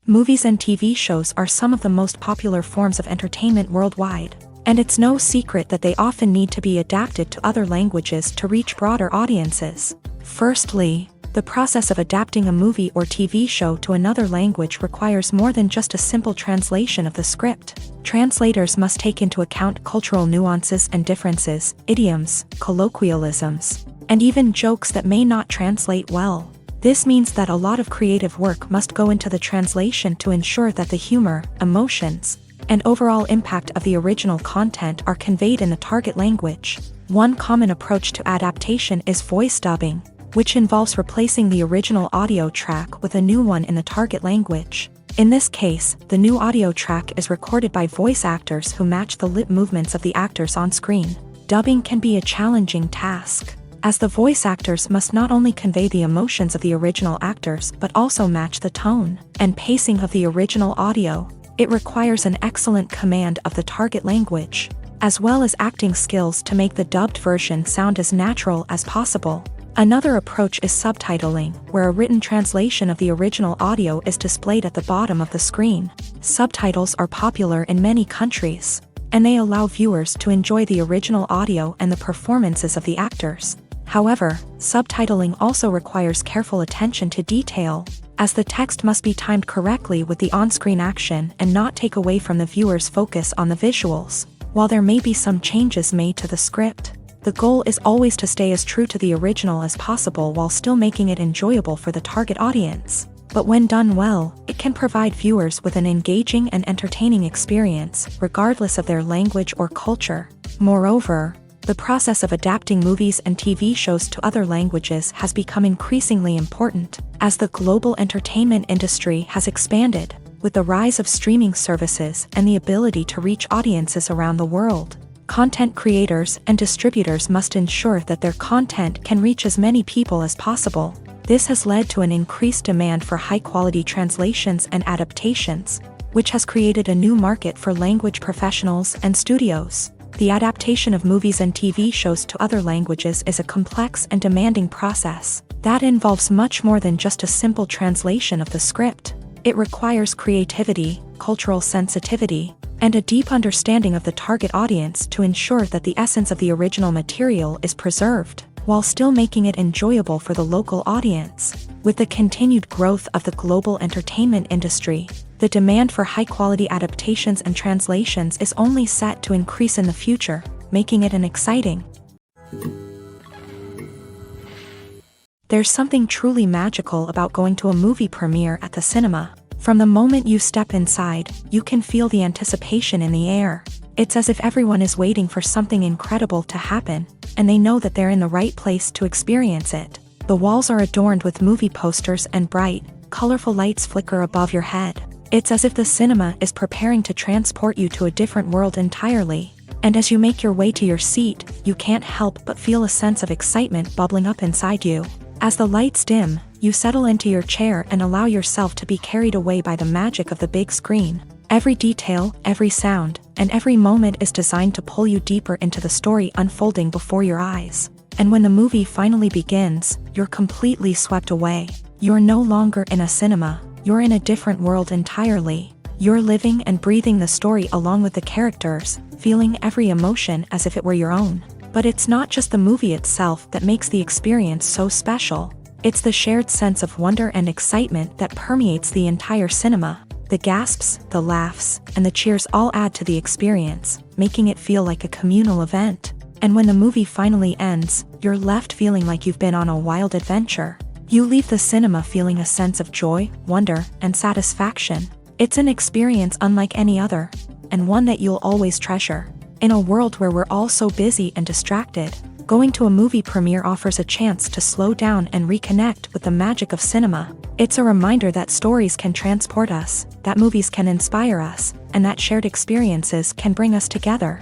Movies and TV shows are some of the most popular forms of entertainment worldwide, and it's no secret that they often need to be adapted to other languages to reach broader audiences. Firstly, the process of adapting a movie or TV show to another language requires more than just a simple translation of the script. Translators must take into account cultural nuances and differences, idioms, colloquialisms, and even jokes that may not translate well. This means that a lot of creative work must go into the translation to ensure that the humor, emotions, and overall impact of the original content are conveyed in the target language. One common approach to adaptation is voice dubbing, which involves replacing the original audio track with a new one in the target language. In this case, the new audio track is recorded by voice actors who match the lip movements of the actors on screen. Dubbing can be a challenging task, as the voice actors must not only convey the emotions of the original actors but also match the tone and pacing of the original audio. It requires an excellent command of the target language, as well as acting skills to make the dubbed version sound as natural as possible. Another approach is subtitling, where a written translation of the original audio is displayed at the bottom of the screen. Subtitles are popular in many countries, and they allow viewers to enjoy the original audio and the performances of the actors. However, subtitling also requires careful attention to detail, as the text must be timed correctly with the on-screen action and not take away from the viewer's focus on the visuals. While there may be some changes made to the script, the goal is always to stay as true to the original as possible while still making it enjoyable for the target audience. But when done well, it can provide viewers with an engaging and entertaining experience, regardless of their language or culture. Moreover, the process of adapting movies and TV shows to other languages has become increasingly important, as the global entertainment industry has expanded, with the rise of streaming services and the ability to reach audiences around the world. Content creators and distributors must ensure that their content can reach as many people as possible. This has led to an increased demand for high-quality translations and adaptations, which has created a new market for language professionals and studios. The adaptation of movies and TV shows to other languages is a complex and demanding process that involves much more than just a simple translation of the script. It requires creativity, cultural sensitivity, and a deep understanding of the target audience to ensure that the essence of the original material is preserved, while still making it enjoyable for the local audience. With the continued growth of the global entertainment industry, the demand for high-quality adaptations and translations is only set to increase in the future, making it an exciting. There's something truly magical about going to a movie premiere at the cinema. From the moment you step inside, you can feel the anticipation in the air. It's as if everyone is waiting for something incredible to happen, and they know that they're in the right place to experience it. The walls are adorned with movie posters and bright, colorful lights flicker above your head. It's as if the cinema is preparing to transport you to a different world entirely. And as you make your way to your seat, you can't help but feel a sense of excitement bubbling up inside you. As the lights dim, you settle into your chair and allow yourself to be carried away by the magic of the big screen. Every detail, every sound, and every moment is designed to pull you deeper into the story unfolding before your eyes. And when the movie finally begins, you're completely swept away. You're no longer in a cinema, you're in a different world entirely. You're living and breathing the story along with the characters, feeling every emotion as if it were your own. But it's not just the movie itself that makes the experience so special. It's the shared sense of wonder and excitement that permeates the entire cinema. The gasps, the laughs, and the cheers all add to the experience, making it feel like a communal event. And when the movie finally ends, you're left feeling like you've been on a wild adventure. You leave the cinema feeling a sense of joy, wonder, and satisfaction. It's an experience unlike any other, and one that you'll always treasure. In a world where we're all so busy and distracted, going to a movie premiere offers a chance to slow down and reconnect with the magic of cinema. It's a reminder that stories can transport us, that movies can inspire us, and that shared experiences can bring us together.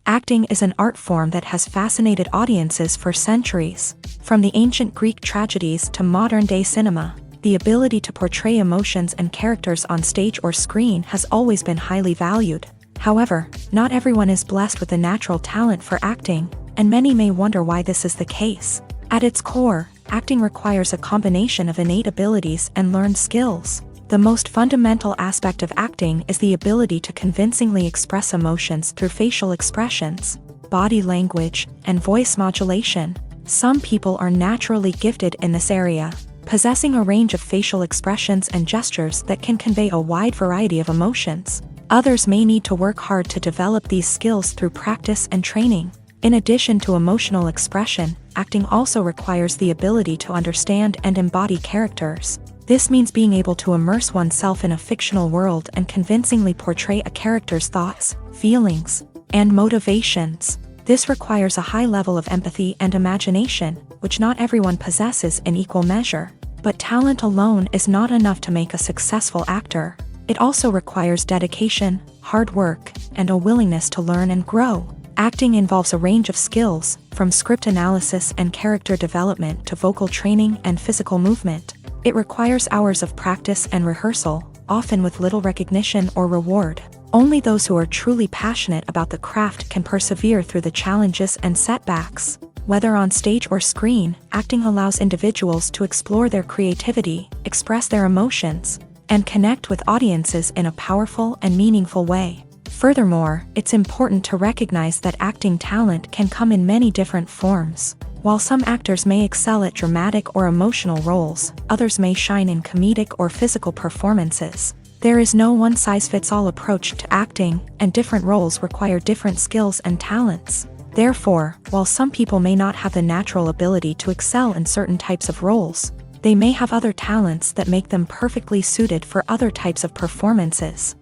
Acting is an art form that has fascinated audiences for centuries. From the ancient Greek tragedies to modern-day cinema, the ability to portray emotions and characters on stage or screen has always been highly valued. However, not everyone is blessed with a natural talent for acting, and many may wonder why this is the case. At its core, acting requires a combination of innate abilities and learned skills. The most fundamental aspect of acting is the ability to convincingly express emotions through facial expressions, body language, and voice modulation. Some people are naturally gifted in this area, possessing a range of facial expressions and gestures that can convey a wide variety of emotions. Others may need to work hard to develop these skills through practice and training. In addition to emotional expression, acting also requires the ability to understand and embody characters. This means being able to immerse oneself in a fictional world and convincingly portray a character's thoughts, feelings, and motivations. This requires a high level of empathy and imagination, which not everyone possesses in equal measure. But talent alone is not enough to make a successful actor. It also requires dedication, hard work, and a willingness to learn and grow. Acting involves a range of skills, from script analysis and character development to vocal training and physical movement. It requires hours of practice and rehearsal, often with little recognition or reward. Only those who are truly passionate about the craft can persevere through the challenges and setbacks. Whether on stage or screen, acting allows individuals to explore their creativity, express their emotions, and connect with audiences in a powerful and meaningful way. Furthermore, it's important to recognize that acting talent can come in many different forms. While some actors may excel at dramatic or emotional roles, others may shine in comedic or physical performances. There is no one-size-fits-all approach to acting, and different roles require different skills and talents. Therefore, while some people may not have the natural ability to excel in certain types of roles, they may have other talents that make them perfectly suited for other types of performances.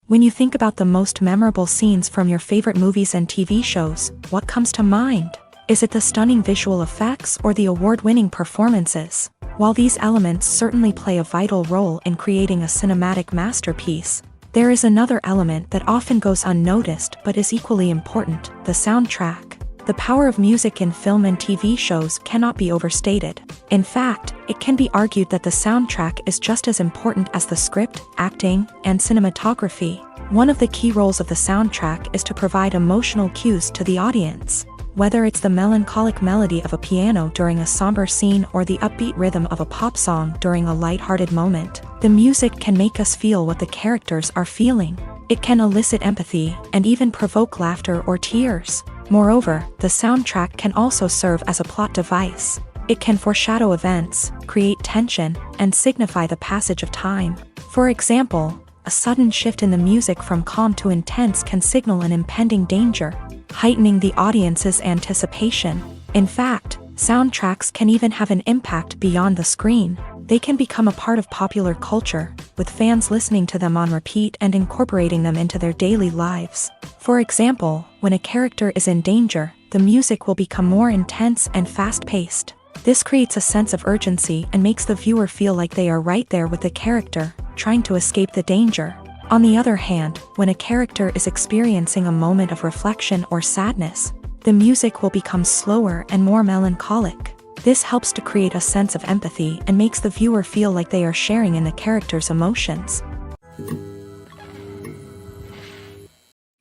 When you think about the most memorable scenes from your favorite movies and TV shows, what comes to mind? Is it the stunning visual effects or the award-winning performances? While these elements certainly play a vital role in creating a cinematic masterpiece, there is another element that often goes unnoticed but is equally important: the soundtrack. The power of music in film and TV shows cannot be overstated. In fact, it can be argued that the soundtrack is just as important as the script, acting, and cinematography. One of the key roles of the soundtrack is to provide emotional cues to the audience. Whether it's the melancholic melody of a piano during a somber scene or the upbeat rhythm of a pop song during a lighthearted moment, the music can make us feel what the characters are feeling. It can elicit empathy and even provoke laughter or tears. Moreover, the soundtrack can also serve as a plot device. It can foreshadow events, create tension, and signify the passage of time. For example, a sudden shift in the music from calm to intense can signal an impending danger, heightening the audience's anticipation. In fact, soundtracks can even have an impact beyond the screen. They can become a part of popular culture, with fans listening to them on repeat and incorporating them into their daily lives. For example, when a character is in danger, the music will become more intense and fast-paced. This creates a sense of urgency and makes the viewer feel like they are right there with the character, trying to escape the danger. On the other hand, when a character is experiencing a moment of reflection or sadness, the music will become slower and more melancholic. This helps to create a sense of empathy and makes the viewer feel like they are sharing in the character's emotions.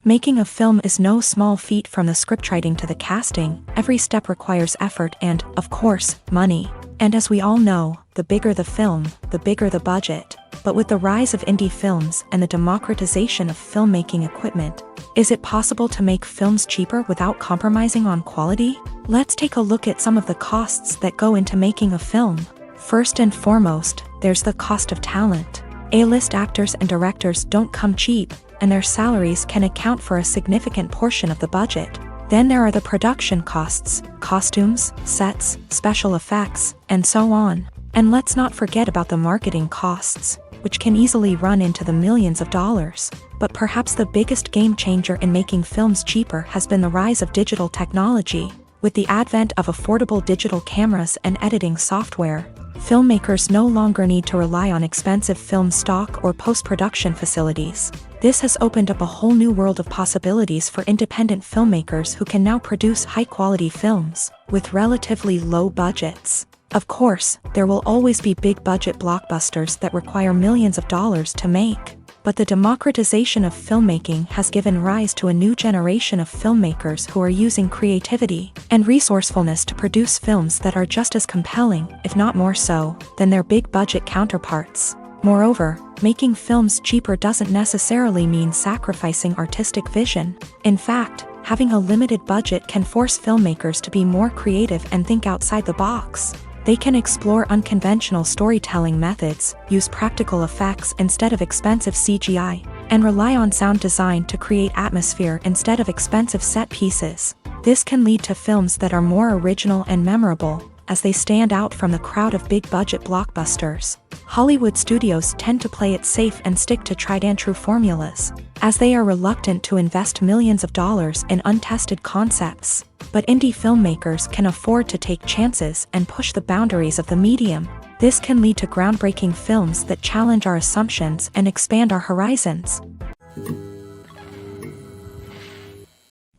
Making a film is no small feat. From the scriptwriting to the casting, every step requires effort and, of course, money. And as we all know, the bigger the film, the bigger the budget. But with the rise of indie films and the democratization of filmmaking equipment, is it possible to make films cheaper without compromising on quality? Let's take a look at some of the costs that go into making a film. First and foremost, there's the cost of talent. A-list actors and directors don't come cheap, and their salaries can account for a significant portion of the budget. Then there are the production costs, costumes, sets, special effects, and so on. And let's not forget about the marketing costs, which can easily run into the millions of dollars. But perhaps the biggest game changer in making films cheaper has been the rise of digital technology. With the advent of affordable digital cameras and editing software, filmmakers no longer need to rely on expensive film stock or post-production facilities. This has opened up a whole new world of possibilities for independent filmmakers who can now produce high-quality films with relatively low budgets. Of course, there will always be big-budget blockbusters that require millions of dollars to make. But the democratization of filmmaking has given rise to a new generation of filmmakers who are using creativity and resourcefulness to produce films that are just as compelling, if not more so, than their big-budget counterparts. Moreover, making films cheaper doesn't necessarily mean sacrificing artistic vision. In fact, having a limited budget can force filmmakers to be more creative and think outside the box. They can explore unconventional storytelling methods, use practical effects instead of expensive CGI, and rely on sound design to create atmosphere instead of expensive set pieces. This can lead to films that are more original and memorable, as they stand out from the crowd of big-budget blockbusters. Hollywood studios tend to play it safe and stick to tried-and-true formulas, as they are reluctant to invest millions of dollars in untested concepts. But indie filmmakers can afford to take chances and push the boundaries of the medium. This can lead to groundbreaking films that challenge our assumptions and expand our horizons.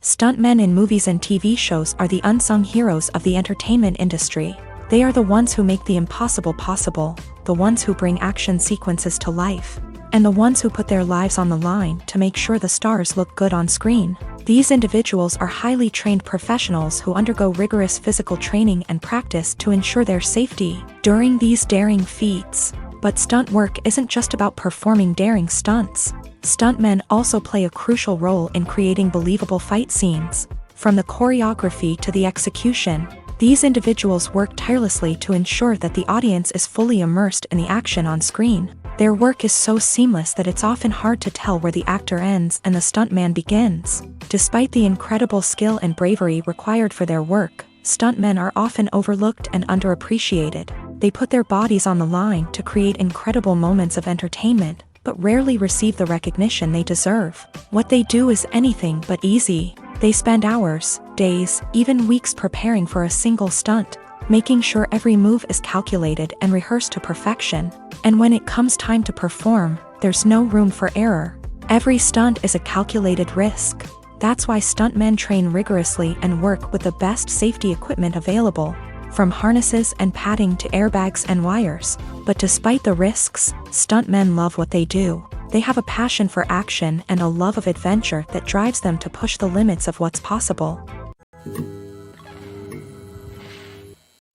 Stuntmen in movies and TV shows are the unsung heroes of the entertainment industry. They are the ones who make the impossible possible, the ones who bring action sequences to life, and the ones who put their lives on the line to make sure the stars look good on screen. These individuals are highly trained professionals who undergo rigorous physical training and practice to ensure their safety during these daring feats. But stunt work isn't just about performing daring stunts. Stuntmen also play a crucial role in creating believable fight scenes. From the choreography to the execution, these individuals work tirelessly to ensure that the audience is fully immersed in the action on screen. Their work is so seamless that it's often hard to tell where the actor ends and the stuntman begins. Despite the incredible skill and bravery required for their work, stuntmen are often overlooked and underappreciated. They put their bodies on the line to create incredible moments of entertainment, but rarely receive the recognition they deserve. What they do is anything but easy. They spend hours, days, even weeks preparing for a single stunt, making sure every move is calculated and rehearsed to perfection. And when it comes time to perform, there's no room for error. Every stunt is a calculated risk. That's why stuntmen train rigorously and work with the best safety equipment available, from harnesses and padding to airbags and wires. But despite the risks, stuntmen love what they do. They have a passion for action and a love of adventure that drives them to push the limits of what's possible.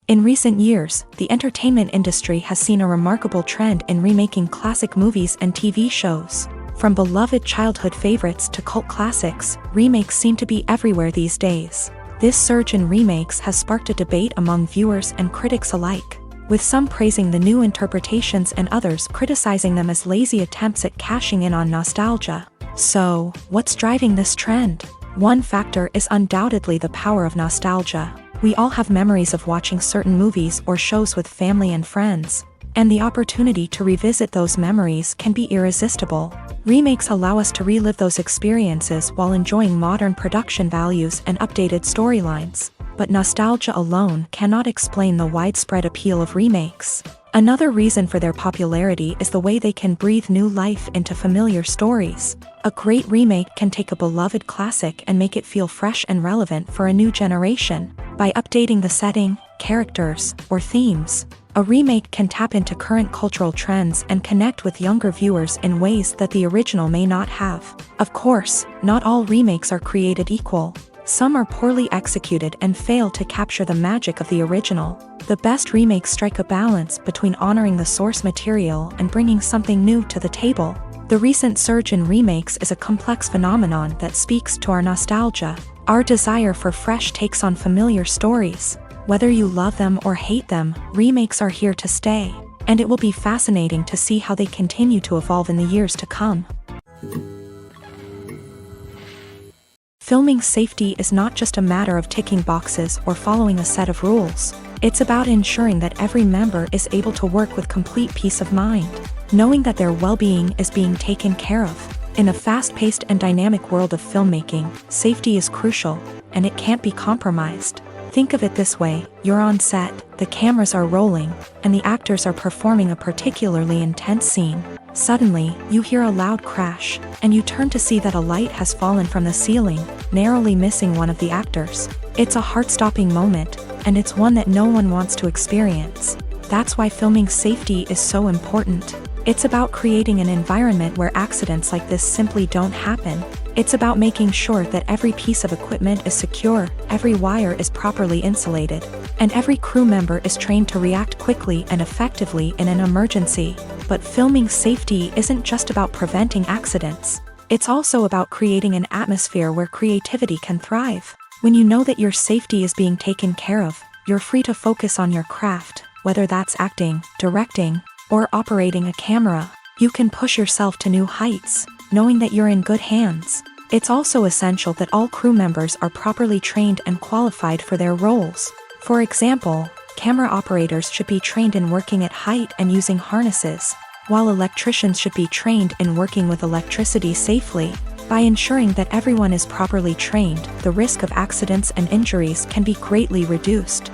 In recent years, the entertainment industry has seen a remarkable trend in remaking classic movies and TV shows. From beloved childhood favorites to cult classics, remakes seem to be everywhere these days. This surge in remakes has sparked a debate among viewers and critics alike, with some praising the new interpretations and others criticizing them as lazy attempts at cashing in on nostalgia. So, what's driving this trend? One factor is undoubtedly the power of nostalgia. We all have memories of watching certain movies or shows with family and friends, and the opportunity to revisit those memories can be irresistible. Remakes allow us to relive those experiences while enjoying modern production values and updated storylines. But nostalgia alone cannot explain the widespread appeal of remakes. Another reason for their popularity is the way they can breathe new life into familiar stories. A great remake can take a beloved classic and make it feel fresh and relevant for a new generation. By updating the setting, characters, or themes, a remake can tap into current cultural trends and connect with younger viewers in ways that the original may not have. Of course, not all remakes are created equal. Some are poorly executed and fail to capture the magic of the original. The best remakes strike a balance between honoring the source material and bringing something new to the table. The recent surge in remakes is a complex phenomenon that speaks to our nostalgia, our desire for fresh takes on familiar stories. Whether you love them or hate them, remakes are here to stay. and it will be fascinating to see how they continue to evolve in the years to come. Filming safety is not just a matter of ticking boxes or following a set of rules. It's about ensuring that every member is able to work with complete peace of mind, knowing that their well-being is being taken care of. In a fast-paced and dynamic world of filmmaking, safety is crucial, and it can't be compromised. Think of it this way: you're on set, the cameras are rolling, and the actors are performing a particularly intense scene. Suddenly, you hear a loud crash, and you turn to see that a light has fallen from the ceiling, narrowly missing one of the actors. It's a heart-stopping moment, and it's one that no one wants to experience. That's why filming safety is so important. It's about creating an environment where accidents like this simply don't happen. It's about making sure that every piece of equipment is secure, every wire is properly insulated, and every crew member is trained to react quickly and effectively in an emergency. But filming safety isn't just about preventing accidents. It's also about creating an atmosphere where creativity can thrive. When you know that your safety is being taken care of, you're free to focus on your craft, whether that's acting, directing, or operating a camera. You can push yourself to new heights, knowing that you're in good hands. It's also essential that all crew members are properly trained and qualified for their roles. For example, camera operators should be trained in working at height and using harnesses, while electricians should be trained in working with electricity safely. By ensuring that everyone is properly trained, the risk of accidents and injuries can be greatly reduced.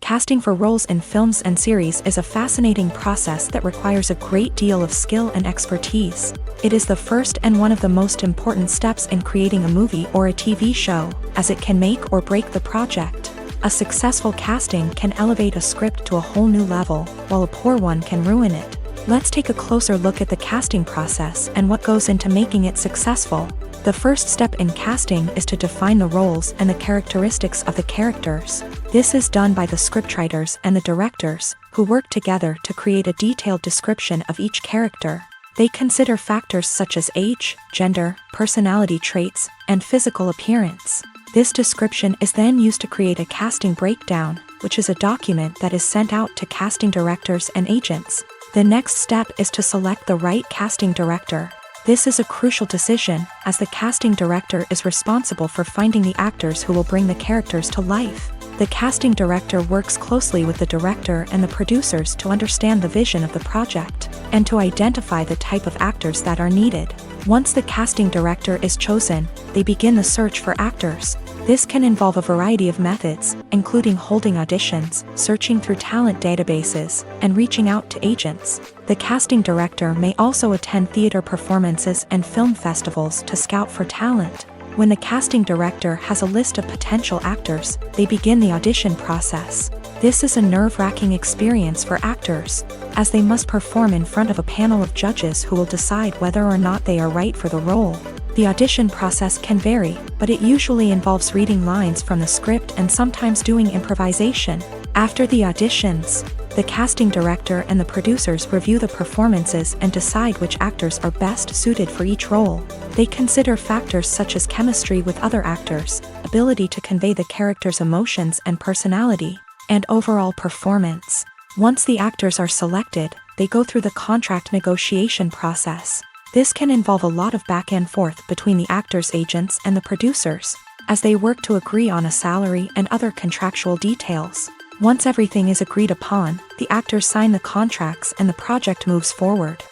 Casting for roles in films and series is a fascinating process that requires a great deal of skill and expertise. It is the first and one of the most important steps in creating a movie or a TV show, as it can make or break the project. A successful casting can elevate a script to a whole new level, while a poor one can ruin it. Let's take a closer look at the casting process and what goes into making it successful. The first step in casting is to define the roles and the characteristics of the characters. This is done by the scriptwriters and the directors, who work together to create a detailed description of each character. They consider factors such as age, gender, personality traits, and physical appearance. This description is then used to create a casting breakdown, which is a document that is sent out to casting directors and agents. The next step is to select the right casting director. This is a crucial decision, as the casting director is responsible for finding the actors who will bring the characters to life. The casting director works closely with the director and the producers to understand the vision of the project, and to identify the type of actors that are needed. Once the casting director is chosen, they begin the search for actors. This can involve a variety of methods, including holding auditions, searching through talent databases, and reaching out to agents. The casting director may also attend theater performances and film festivals to scout for talent. When the casting director has a list of potential actors, they begin the audition process. This is a nerve-wracking experience for actors, as they must perform in front of a panel of judges who will decide whether or not they are right for the role. The audition process can vary, but it usually involves reading lines from the script and sometimes doing improvisation. After the auditions, the casting director and the producers review the performances and decide which actors are best suited for each role. They consider factors such as chemistry with other actors, ability to convey the character's emotions and personality, and overall performance. Once the actors are selected, they go through the contract negotiation process. This can involve a lot of back and forth between the actors' agents and the producers, as they work to agree on a salary and other contractual details. Once everything is agreed upon, the actors sign the contracts and the project moves forward.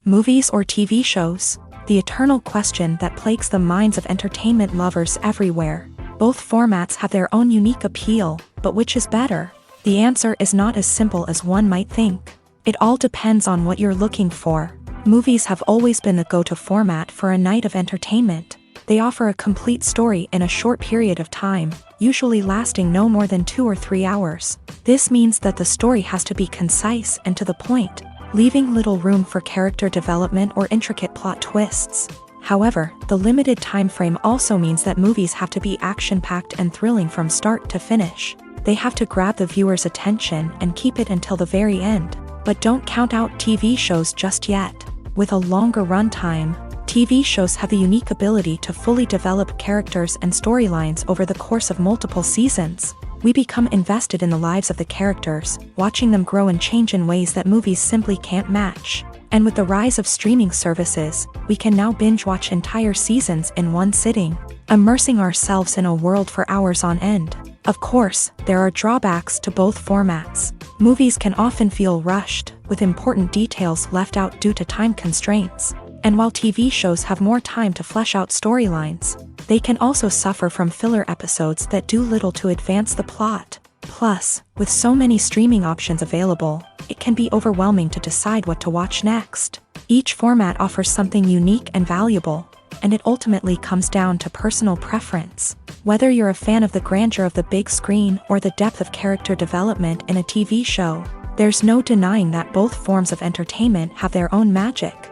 Movies or TV shows? The eternal question that plagues the minds of entertainment lovers everywhere. Both formats have their own unique appeal, but which is better? The answer is not as simple as one might think. It all depends on what you're looking for. Movies have always been the go-to format for a night of entertainment. They offer a complete story in a short period of time, usually lasting no more than 2 or 3 hours. This means that the story has to be concise and to the point, leaving little room for character development or intricate plot twists. However, the limited time frame also means that movies have to be action-packed and thrilling from start to finish. They have to grab the viewer's attention and keep it until the very end. But don't count out TV shows just yet. With a longer runtime, TV shows have the unique ability to fully develop characters and storylines over the course of multiple seasons. We become invested in the lives of the characters, watching them grow and change in ways that movies simply can't match. And with the rise of streaming services, we can now binge-watch entire seasons in one sitting, immersing ourselves in a world for hours on end. Of course, there are drawbacks to both formats. Movies can often feel rushed, with important details left out due to time constraints. And while TV shows have more time to flesh out storylines, they can also suffer from filler episodes that do little to advance the plot. Plus, with so many streaming options available, it can be overwhelming to decide what to watch next. Each format offers something unique and valuable, and it ultimately comes down to personal preference. Whether you're a fan of the grandeur of the big screen or the depth of character development in a TV show, there's no denying that both forms of entertainment have their own magic.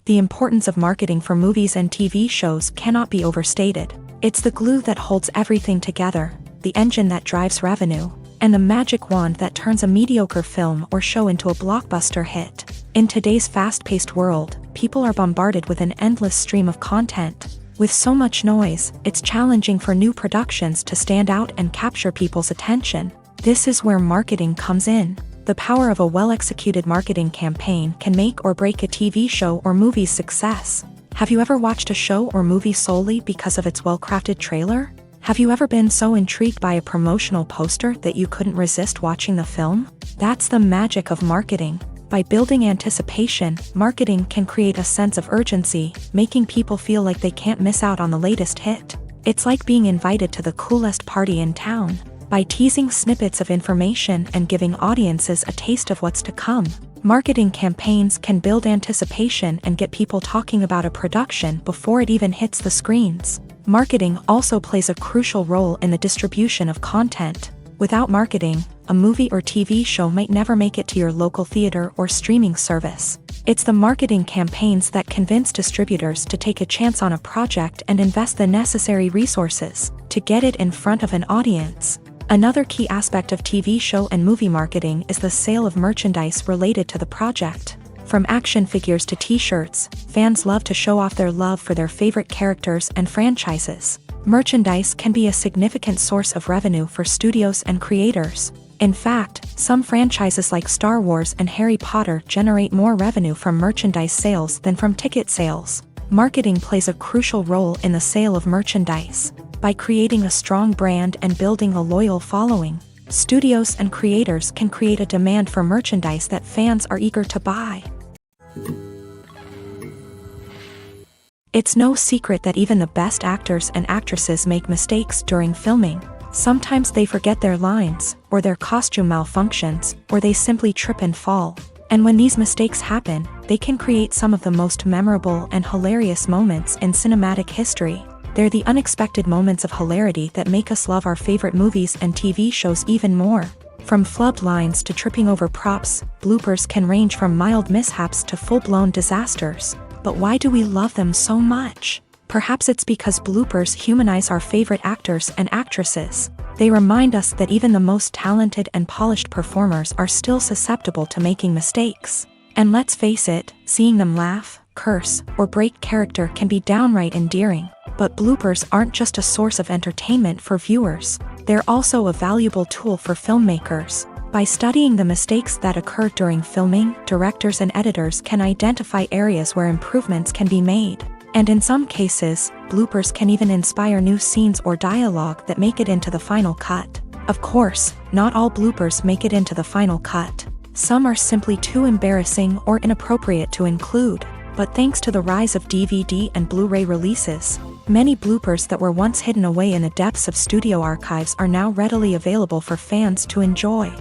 The importance of marketing for movies and TV shows cannot be overstated. It's the glue that holds everything together, the engine that drives revenue, and the magic wand that turns a mediocre film or show into a blockbuster hit. In today's fast-paced world, people are bombarded with an endless stream of content. With so much noise, it's challenging for new productions to stand out and capture people's attention. This is where marketing comes in. The power of a well-executed marketing campaign can make or break a TV show or movie's success. Have you ever watched a show or movie solely because of its well-crafted trailer? Have you ever been so intrigued by a promotional poster that you couldn't resist watching the film? That's the magic of marketing. By building anticipation, marketing can create a sense of urgency, making people feel like they can't miss out on the latest hit. It's like being invited to the coolest party in town. By teasing snippets of information and giving audiences a taste of what's to come, marketing campaigns can build anticipation and get people talking about a production before it even hits the screens. Marketing also plays a crucial role in the distribution of content. Without marketing, a movie or TV show might never make it to your local theater or streaming service. It's the marketing campaigns that convince distributors to take a chance on a project and invest the necessary resources to get it in front of an audience. Another key aspect of TV show and movie marketing is the sale of merchandise related to the project. From action figures to t-shirts, fans love to show off their love for their favorite characters and franchises. Merchandise can be a significant source of revenue for studios and creators. In fact, some franchises like Star Wars and Harry Potter generate more revenue from merchandise sales than from ticket sales. Marketing plays a crucial role in the sale of merchandise. By creating a strong brand and building a loyal following, studios and creators can create a demand for merchandise that fans are eager to buy. It's no secret that even the best actors and actresses make mistakes during filming. Sometimes they forget their lines, or their costume malfunctions, or they simply trip and fall. And when these mistakes happen, they can create some of the most memorable and hilarious moments in cinematic history. They're the unexpected moments of hilarity that make us love our favorite movies and TV shows even more. From flubbed lines to tripping over props, bloopers can range from mild mishaps to full-blown disasters. But why do we love them so much? Perhaps it's because bloopers humanize our favorite actors and actresses. They remind us that even the most talented and polished performers are still susceptible to making mistakes. And let's face it, seeing them laugh, curse, or break character can be downright endearing. But bloopers aren't just a source of entertainment for viewers. They're also a valuable tool for filmmakers. By studying the mistakes that occur during filming, directors and editors can identify areas where improvements can be made. And in some cases, bloopers can even inspire new scenes or dialogue that make it into the final cut. Of course, not all bloopers make it into the final cut. Some are simply too embarrassing or inappropriate to include. But thanks to the rise of DVD and Blu-ray releases, many bloopers that were once hidden away in the depths of studio archives are now readily available for fans to enjoy.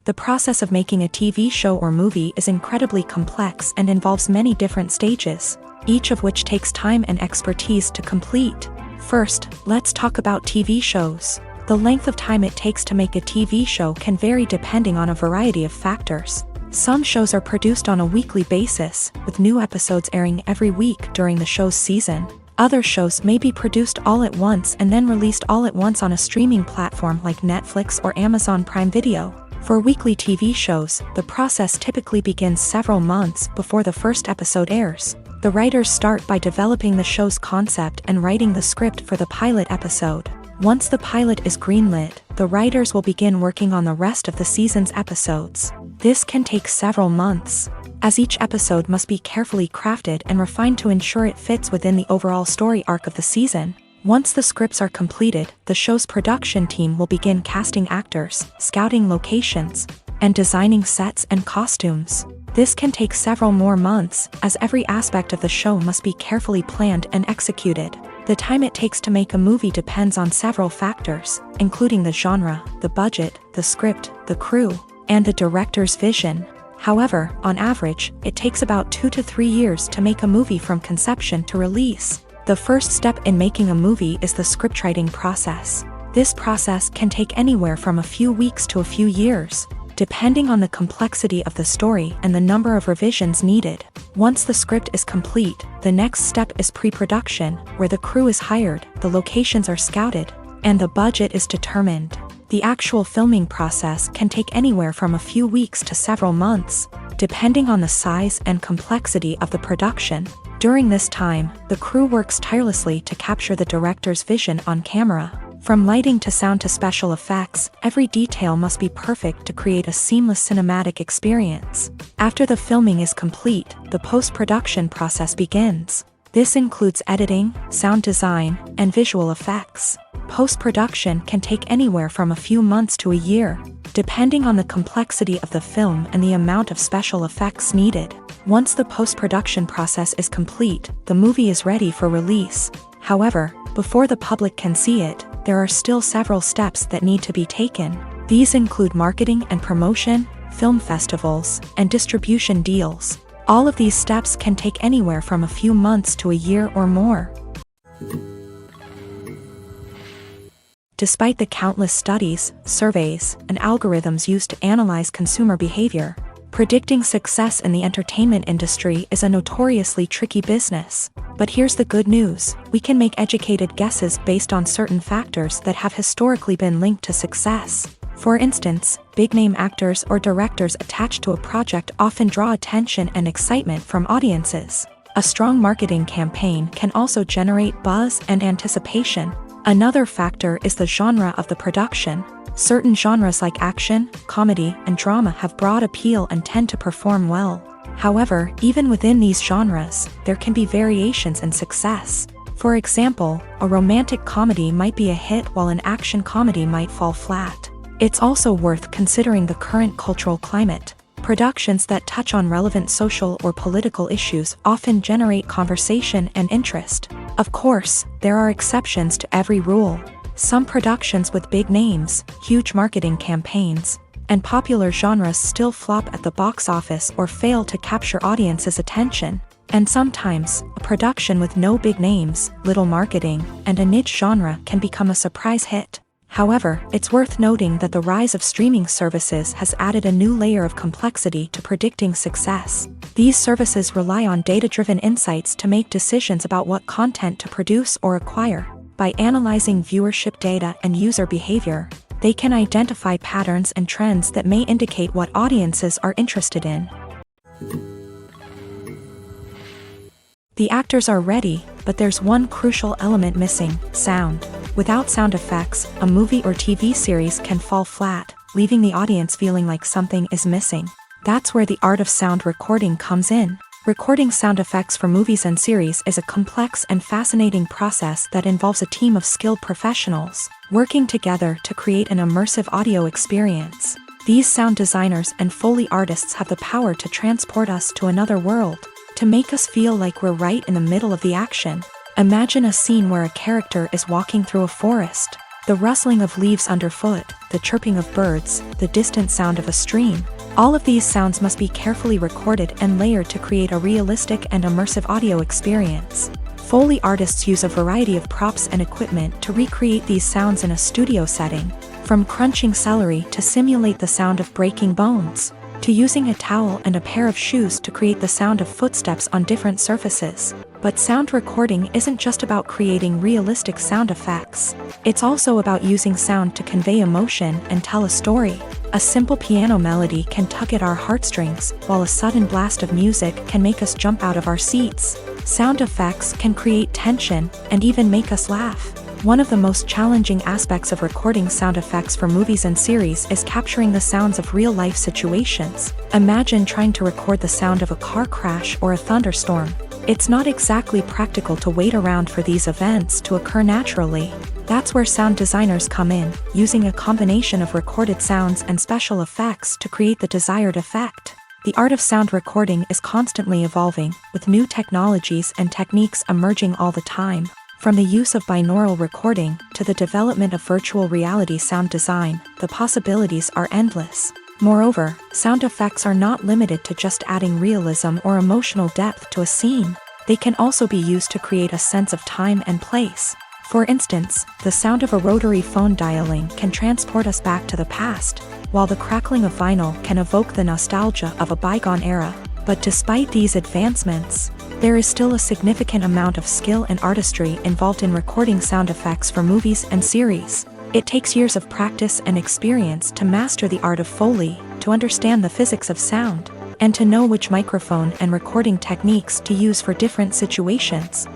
The process of making a TV show or movie is incredibly complex and involves many different stages, each of which takes time and expertise to complete. First, let's talk about TV shows. The length of time it takes to make a TV show can vary depending on a variety of factors. Some shows are produced on a weekly basis, with new episodes airing every week during the show's season. Other shows may be produced all at once and then released all at once on a streaming platform like Netflix or Amazon Prime Video. For weekly TV shows, the process typically begins several months before the first episode airs. The writers start by developing the show's concept and writing the script for the pilot episode. Once the pilot is greenlit, the writers will begin working on the rest of the season's episodes. This can take several months, as each episode must be carefully crafted and refined to ensure it fits within the overall story arc of the season. Once the scripts are completed, the show's production team will begin casting actors, scouting locations, and designing sets and costumes. This can take several more months, as every aspect of the show must be carefully planned and executed. The time it takes to make a movie depends on several factors, including the genre, the budget, the script, the crew, and the director's vision. However, on average, it takes about 2 to 3 years to make a movie from conception to release. The first step in making a movie is the scriptwriting process. This process can take anywhere from a few weeks to a few years, depending on the complexity of the story and the number of revisions needed. Once the script is complete, the next step is pre-production, where the crew is hired, the locations are scouted, and the budget is determined. The actual filming process can take anywhere from a few weeks to several months, depending on the size and complexity of the production. During this time, the crew works tirelessly to capture the director's vision on camera. From lighting to sound to special effects, every detail must be perfect to create a seamless cinematic experience. After the filming is complete, the post-production process begins. This includes editing, sound design, and visual effects. Post-production can take anywhere from a few months to a year, depending on the complexity of the film and the amount of special effects needed. Once the post-production process is complete, the movie is ready for release. However, before the public can see it, there are still several steps that need to be taken. These include marketing and promotion, film festivals, and distribution deals. All of these steps can take anywhere from a few months to a year or more. Despite the countless studies, surveys, and algorithms used to analyze consumer behavior, predicting success in the entertainment industry is a notoriously tricky business. But here's the good news: we can make educated guesses based on certain factors that have historically been linked to success. For instance, big-name actors or directors attached to a project often draw attention and excitement from audiences. A strong marketing campaign can also generate buzz and anticipation. Another factor is the genre of the production. Certain genres like action, comedy, and drama have broad appeal and tend to perform well. However, even within these genres, there can be variations in success. For example, a romantic comedy might be a hit while an action comedy might fall flat. It's also worth considering the current cultural climate. Productions that touch on relevant social or political issues often generate conversation and interest. Of course, there are exceptions to every rule. Some productions with big names, huge marketing campaigns, and popular genres still flop at the box office or fail to capture audiences' attention. And sometimes, a production with no big names, little marketing, and a niche genre can become a surprise hit. However, it's worth noting that the rise of streaming services has added a new layer of complexity to predicting success. These services rely on data-driven insights to make decisions about what content to produce or acquire. By analyzing viewership data and user behavior, they can identify patterns and trends that may indicate what audiences are interested in. The actors are ready, but there's one crucial element missing: sound. Without sound effects, a movie or TV series can fall flat, leaving the audience feeling like something is missing. That's where the art of sound recording comes in. Recording sound effects for movies and series is a complex and fascinating process that involves a team of skilled professionals working together to create an immersive audio experience. These sound designers and Foley artists have the power to transport us to another world, to make us feel like we're right in the middle of the action. Imagine a scene where a character is walking through a forest. The rustling of leaves underfoot, the chirping of birds, the distant sound of a stream. All of these sounds must be carefully recorded and layered to create a realistic and immersive audio experience. Foley artists use a variety of props and equipment to recreate these sounds in a studio setting, from crunching celery to simulate the sound of breaking bones, to using a towel and a pair of shoes to create the sound of footsteps on different surfaces. But sound recording isn't just about creating realistic sound effects. It's also about using sound to convey emotion and tell a story. A simple piano melody can tug at our heartstrings, while a sudden blast of music can make us jump out of our seats. Sound effects can create tension and even make us laugh. One of the most challenging aspects of recording sound effects for movies and series is capturing the sounds of real-life situations. Imagine trying to record the sound of a car crash or a thunderstorm. It's not exactly practical to wait around for these events to occur naturally. That's where sound designers come in, using a combination of recorded sounds and special effects to create the desired effect. The art of sound recording is constantly evolving, with new technologies and techniques emerging all the time. From the use of binaural recording to the development of virtual reality sound design, the possibilities are endless. Moreover, sound effects are not limited to just adding realism or emotional depth to a scene. They can also be used to create a sense of time and place. For instance, the sound of a rotary phone dialing can transport us back to the past, while the crackling of vinyl can evoke the nostalgia of a bygone era. But despite these advancements, there is still a significant amount of skill and artistry involved in recording sound effects for movies and series. It takes years of practice and experience to master the art of Foley, to understand the physics of sound, and to know which microphone and recording techniques to use for different situations.